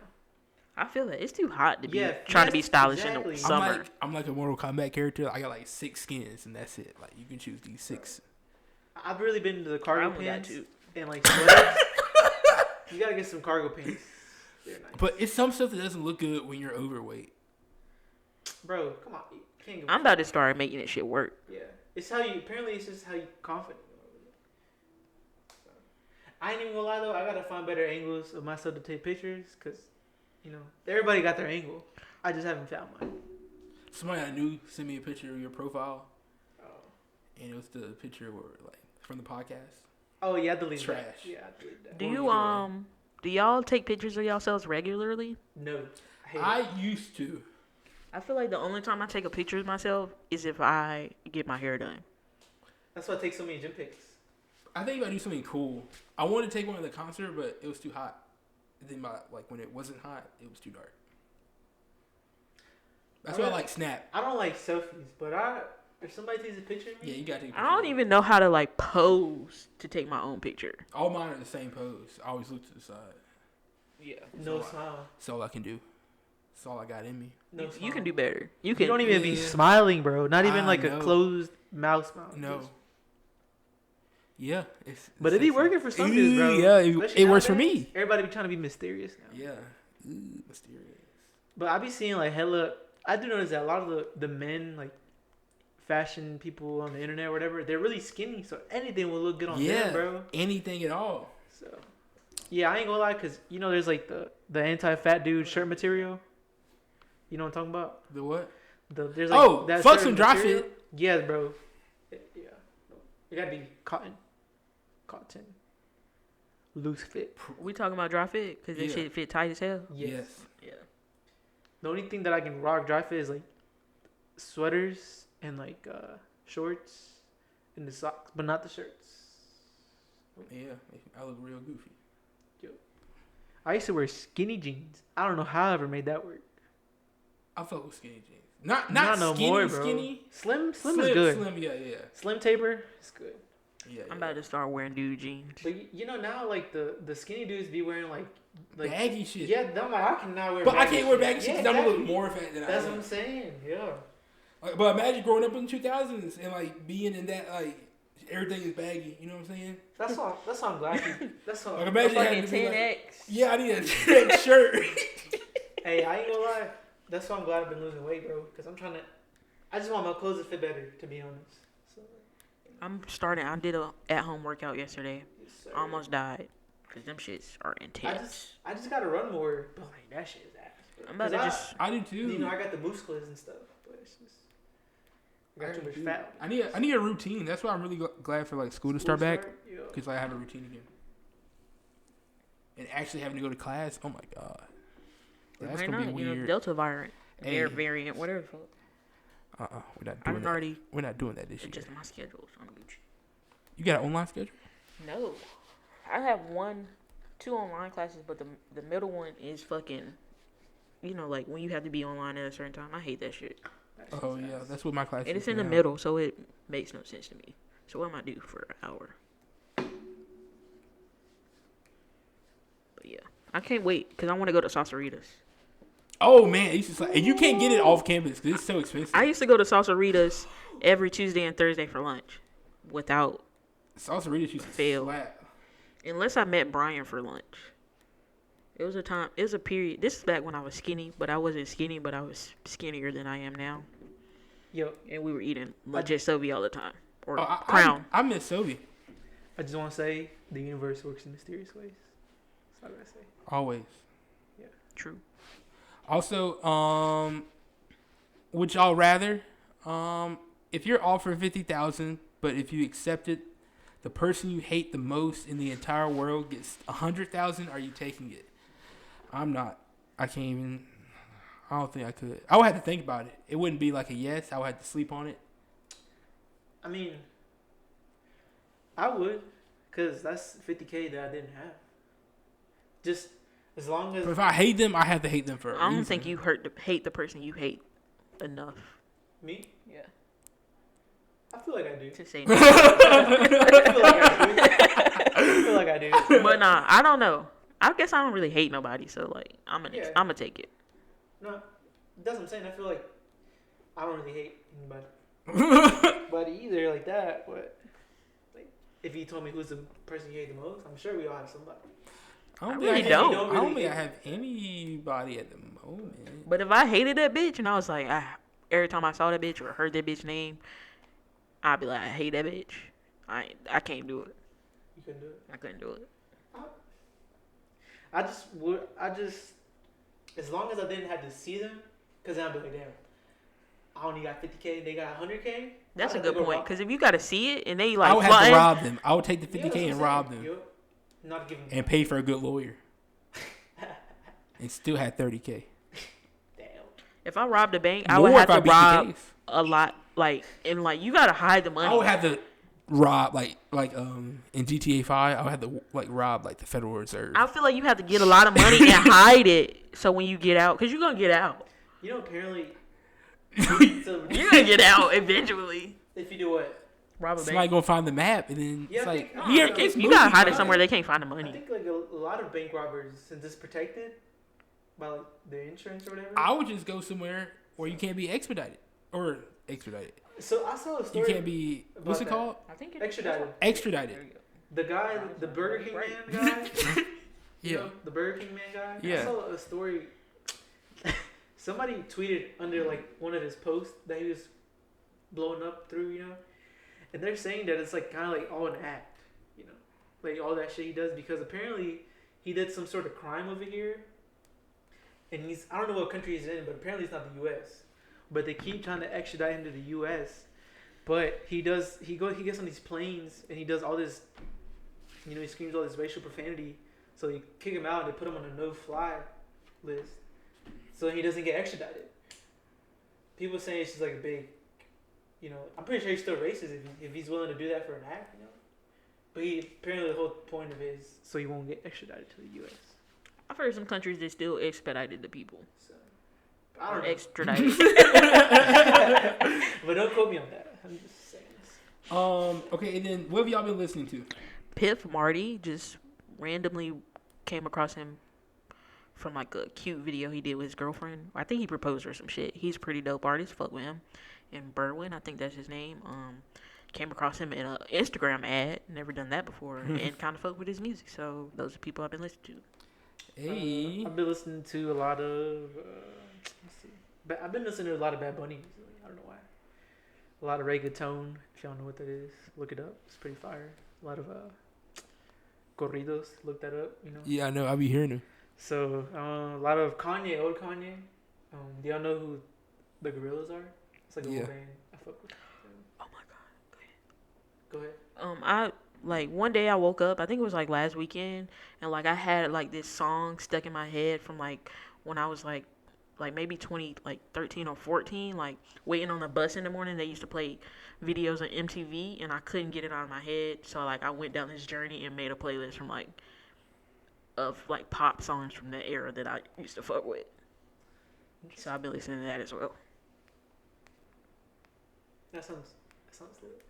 I feel that it's too hot to be Yeah, trying to be yes, stylish in exactly. the summer. I'm like a Mortal Kombat character. I got 6 skins and that's it. Like you can choose these 6. I've really been into the cargo only got pants 2. and sweaters. You gotta get some cargo pants. They're nice. But it's some stuff that doesn't look good when you're overweight. Bro, come on. You can't give I'm about to start making this shit work. Yeah. It's just how you confident you are with it. So, I ain't even gonna lie though, I gotta find better angles of myself to take pictures because, everybody got their angle. I just haven't found mine. Somebody I knew sent me a picture of your profile, Oh, and it was the picture where from the podcast. oh yeah, I deleted Trash. that. Yeah, I deleted that. Do What you were you Do y'all take pictures of yourselves regularly? No. I hate it. I used to. I feel like the only time I take a picture of myself is if I get my hair done. That's why I take so many gym pics. I think if I do something cool, I wanted to take one at the concert, but it was too hot. And then when it wasn't hot, it was too dark. That's why I like Snap. I don't like selfies, but if somebody takes a picture of me, Yeah, you gotta take a picture. I don't even know how to like pose to take my own picture. All mine are the same pose. I always look to the side. Yeah. no smile. That's all I can do. That's all I got in me. No You smile. can do better. You You don't even be Yeah. smiling, bro. Not even I like know. a closed mouth smile. No. Just- Yeah. But it be sexy. working for some dudes, bro. Yeah, Especially it works for nowadays, me. Everybody be trying to be mysterious now. Yeah. Mysterious. But I be seeing like hella. I do notice that a lot of the men, like fashion people on the internet or whatever, they're really skinny. So anything will look good on them, bro. Anything at all. So yeah, I ain't gonna lie, cause you know there's like the anti-fat dude shirt material. You know what I'm talking about? The what? There's Fuck certain some dry material. fit. Yeah, bro. Yeah, it gotta be cotton, loose fit. We talking about dry fit because that Yeah. shit fit tight as hell. Yes. Yeah. The only thing that I can rock dry fit is like sweaters and like shorts and the socks, but not the shirts. Yeah. I look real goofy. I used to wear skinny jeans. I don't know how I ever made that work. I fuck with skinny jeans. Not no skinny, more, bro. skinny. Slim is good. Slim, yeah. Slim taper is good. Yeah. I'm about to start wearing dude jeans. But you know now, like the skinny dudes be wearing like baggy shit. Yeah, I'm like I cannot wear. But I baggy can't wear baggy shit because I'm gonna look exactly. more fat than I That's am. what I'm saying. Yeah. Like, but imagine growing up in the 2000s and like being in that like everything is baggy. You know what I'm saying? That's all I'm glad. That's all. Like imagine having Fucking to be 10X. like, yeah, I need a 10X shirt. Hey, I ain't gonna lie. That's why I'm glad I've been losing weight, bro. Because I just want my clothes to fit better, to be honest. So, I'm starting. I did a at-home workout yesterday. yes, sir. Almost died because them shits are intense. I just gotta run more, but like that shit is ass. Bro. I'm about to 'Cause just. I do too. You know, I got the muscles and stuff, but it's just I got too much fat. I need a routine. That's why I'm really glad for like school to start back Yeah. because I have a routine again. And actually having to go to class. Oh my god, that's Why gonna not? be You know, weird. Delta variant, Hey. variant, whatever. We're not I'm doing that. already We're not doing that this year. adjusting my schedule. So I'm Gucci. You got an online schedule? No, I have 2 online classes, but the middle one is fucking. You know, like when you have to be online at a certain time. I hate that shit. Oh yeah, that's what my class And is it's in the now. middle, so it makes no sense to me. So what am I do for an hour? But yeah, I can't wait because I want to go to Salsaritas. Oh man, it's just like, and you can't get it off campus because it's so expensive. I used to go to Salsaritas every Tuesday and Thursday for lunch, without Salsaritas used to Fail. slap. unless I met Brian for lunch. It was a period. This is back when I was skinny, but I wasn't skinny, but I was skinnier than I am now. Yo, And we were eating lunch at Sobe all the time, or Oh, Crown. I miss Sobe. I just want to say the universe works in mysterious ways. That's all I gotta say. Always. True. Also, would y'all rather, if you're offered 50,000, but if you accept it, the person you hate the most in the entire world gets 100,000? Are you taking it? I'm not. I can't even. I don't think I could. I would have to think about it. It wouldn't be like a yes. I would have to sleep on it. I mean, I would, cause that's 50K that I didn't have. Just as long as But if I hate them, I have to hate them for a I don't reason. think you hate the person you hate enough. me, Yeah. I feel like I do. To say no. I feel like I do. But nah, I don't know. I guess I don't really hate nobody, so like I'm gonna take it. No, that's what I'm saying. I feel like I don't really hate anybody either like that. But like, if you told me who's the person you hate the most, I'm sure we all have somebody. I really think don't. I don't think I have anybody at the moment. But if I hated that bitch and I was like, every time I saw that bitch or heard that bitch name, I'd be like, I hate that bitch. I can't do it. You couldn't do it. I couldn't do it. I just, as long as I didn't have to see them, because then I'd be like, damn, I only got 50K, they got 100K. That's I'd a have to good go point. rob- Because if you got to see it and they I like would have to flying, rob them. I would take the Yeah, 50K that's and what I'm rob saying. them Yup. Not give them. and pay for a good lawyer. and still had 30K. Damn. If I robbed a bank, I More would have if I to beat the rob case. a lot. Like, and like, you gotta hide the money. I would have to rob in GTA 5. I would have to rob the Federal Reserve. I feel like you have to get a lot of money and hide it. So when you get out, because you're gonna get out. You know, apparently, so You're gonna get out eventually. if you do what? Rob a Somebody bank. gonna find the map, and then Yeah, it's I like, think- here, no, it's You gotta movie hide it time. somewhere they can't find the I money. think like a lot of bank robbers, since it's protected by like their insurance or whatever. I would just go somewhere where you can't be expedited. So I saw a You story. can't be, what's it about called? I think Extradited. Extradited. The guy, the Burger King man guy. You Yeah. know, the Burger King man guy. Yeah. I saw a story. Somebody tweeted under like one of his posts that he was blowing up through, you know, and they're saying that it's like kind of like all an act, you know, like all that shit he does because apparently he did some sort of crime over here, and I don't know what country he's in, but apparently it's not the U.S. But they keep trying to extradite him to the U.S. But he gets on these planes and he does all this, you know, he screams all this racial profanity. So they kick him out and they put him on a no-fly list, so he doesn't get extradited. People saying it's just like a big, you know, I'm pretty sure he's still racist if he's willing to do that for an act, you know. But apparently the whole point of it is so he won't get extradited to the U.S. I've heard some countries that still expedited the people. So I don't Or know. extradited. But don't quote me on that. I'm just saying this. Okay, and then what have y'all been listening to? Piff Marty, just randomly came across him from like a cute video he did with his girlfriend. I think he proposed or some shit. He's a pretty dope artist. Fuck with him. And Berwin, I think that's his name. Came across him in an Instagram ad. Never done that before. And kind of fuck with his music. So those are people I've been listening to. Hey. I've been listening to a lot of. Let's see. But I've been listening to a lot of Bad Bunny recently. I don't know why. A lot of reggaeton. If y'all know what that is, look it up. It's pretty fire. A lot of corridos. Look that up. You know. Yeah, I know. I'll be hearing him. So a lot of Kanye, old Kanye. Do y'all know who the Gorillas are? It's like a Yeah. whole band. I fuck with them. Oh my God. Go ahead. I like one day I woke up, I think it was like last weekend, and like I had like this song stuck in my head from like when I was like maybe 13 or 14, like waiting on the bus in the morning. They used to play videos on MTV and I couldn't get it out of my head. So like I went down this journey and made a playlist from of pop songs from that era that I used to fuck with. So I've been listening to that as well. That sounds lit.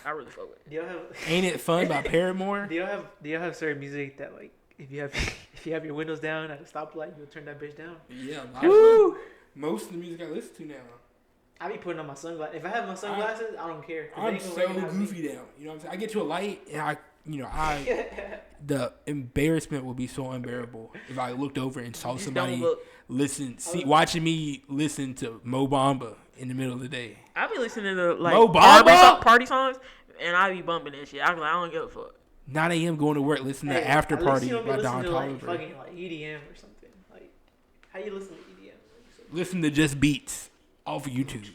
I really fuck with it. Do y'all have? Ain't It Fun by Paramore? Do y'all have certain music that like if you have your windows down at a stoplight, you'll turn that bitch down? Yeah. Woo! Most of the music I listen to now. I be putting on my sunglasses. If I have my sunglasses, I don't care. 'Cause they I'm ain't gonna so recognize me. goofy down. You know what I'm saying? I get to a light and the embarrassment will be so unbearable if I looked over and saw Just somebody don't look. watching me listen to Mo Bamba in the middle of the day. I be listening to Mo Bamba? party songs, and I be bumping that shit. I be like, I don't give a fuck. 9 a.m. going to work, listening to Hey, After at least Party you don't be by listening Don to, like, Toliver. fucking like EDM or something. Like, how you listen to EDM? Listen to Just Beats off of YouTube.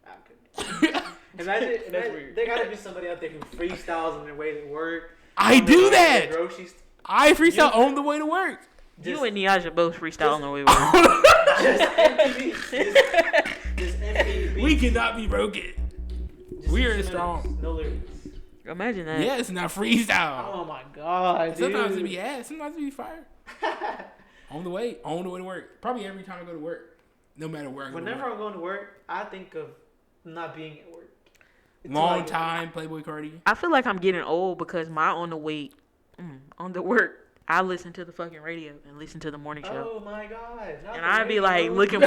I couldn't. Imagine, weird. there gotta be somebody out there who freestyles on their way to work. I on their do way to that. the grocery store. I freestyle on the way to work. You and Niaja both freestyling the way we Just MPV. Just MPV. We cannot be broken. Just we are instrumentals, strong. No lyrics. Imagine that. Yeah, it's not freestyle. Oh my god, dude. Sometimes it be ass, sometimes it be fire. on the way to work. Probably every time I go to work, no matter where I go Whenever to work. I'm going to work, I think of not being at work. It's Long like- time, Playboy Cardi. I feel like I'm getting old because on the work, I listen to the fucking radio and listen to the morning show. Oh my god. not And the I'd be like radio. looking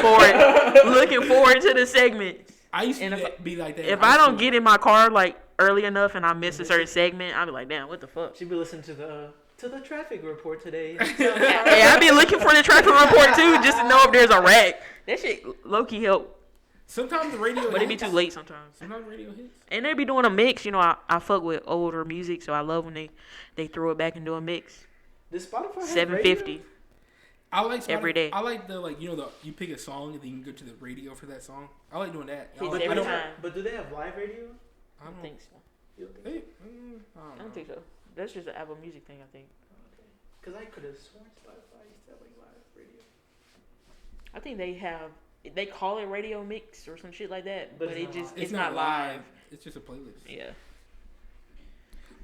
forward to the segment. I used And to if be like that. If I don't get in my car like early enough and I miss a certain segment, I'd be like, damn, what the fuck? She'd be listening to the traffic report today. Hey, I'd be looking for the traffic report too, just to know if there's a wreck. That shit low key help, Sometimes the radio but it be hits. too late sometimes. Sometimes the radio hits. And they be doing a mix. You know, I fuck with older music, so I love when they throw it back and do a mix. Does Spotify have $7.50. radio? I like Spotify. Every day. I like you pick a song and then you can go to the radio for that song. I like doing that. Hits I every don't, time. But do they have live radio? I I don't think so. You don't think Hey, I don't think so. That's just an Apple Music thing, I think. Because I could have sworn Spotify used to have like live radio. I think they call it radio mix or some shit like that, But but it's not live. it's not live. It's just a playlist. Yeah.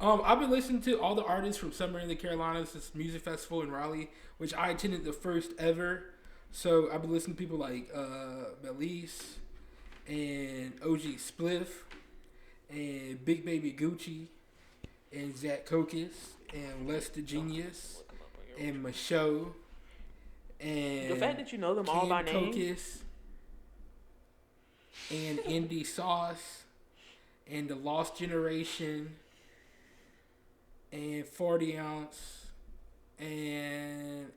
I've been listening to all the artists from Summer in the Carolinas, this music festival in Raleigh, which I attended the first ever. So I've been listening to people like Belize and OG Spliff and Big Baby Gucci and Zach Kokis and Les the Genius and Michaud and The fact that you know them all by name. Kokis and Indie Sauce and The Lost Generation and 40 Ounce and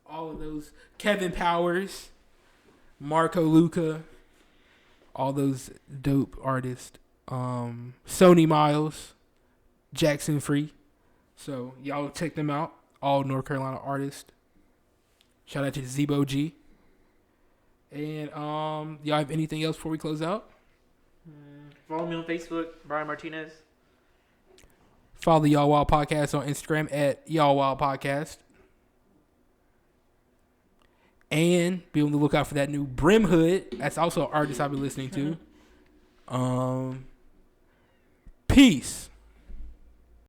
all of those, Kevin Powers, Marco Luca, all those dope artists, Sony Miles, Jackson Free. So y'all check them out, all North Carolina artists. Shout out to Zebo G. And y'all have anything else before we close out? Follow me on Facebook, Brian Martinez. Follow the Yall Wild Podcast on Instagram at Yall Wild Podcast. And be on the lookout for that new Brim Hood. That's also an artist I've been listening to. Peace.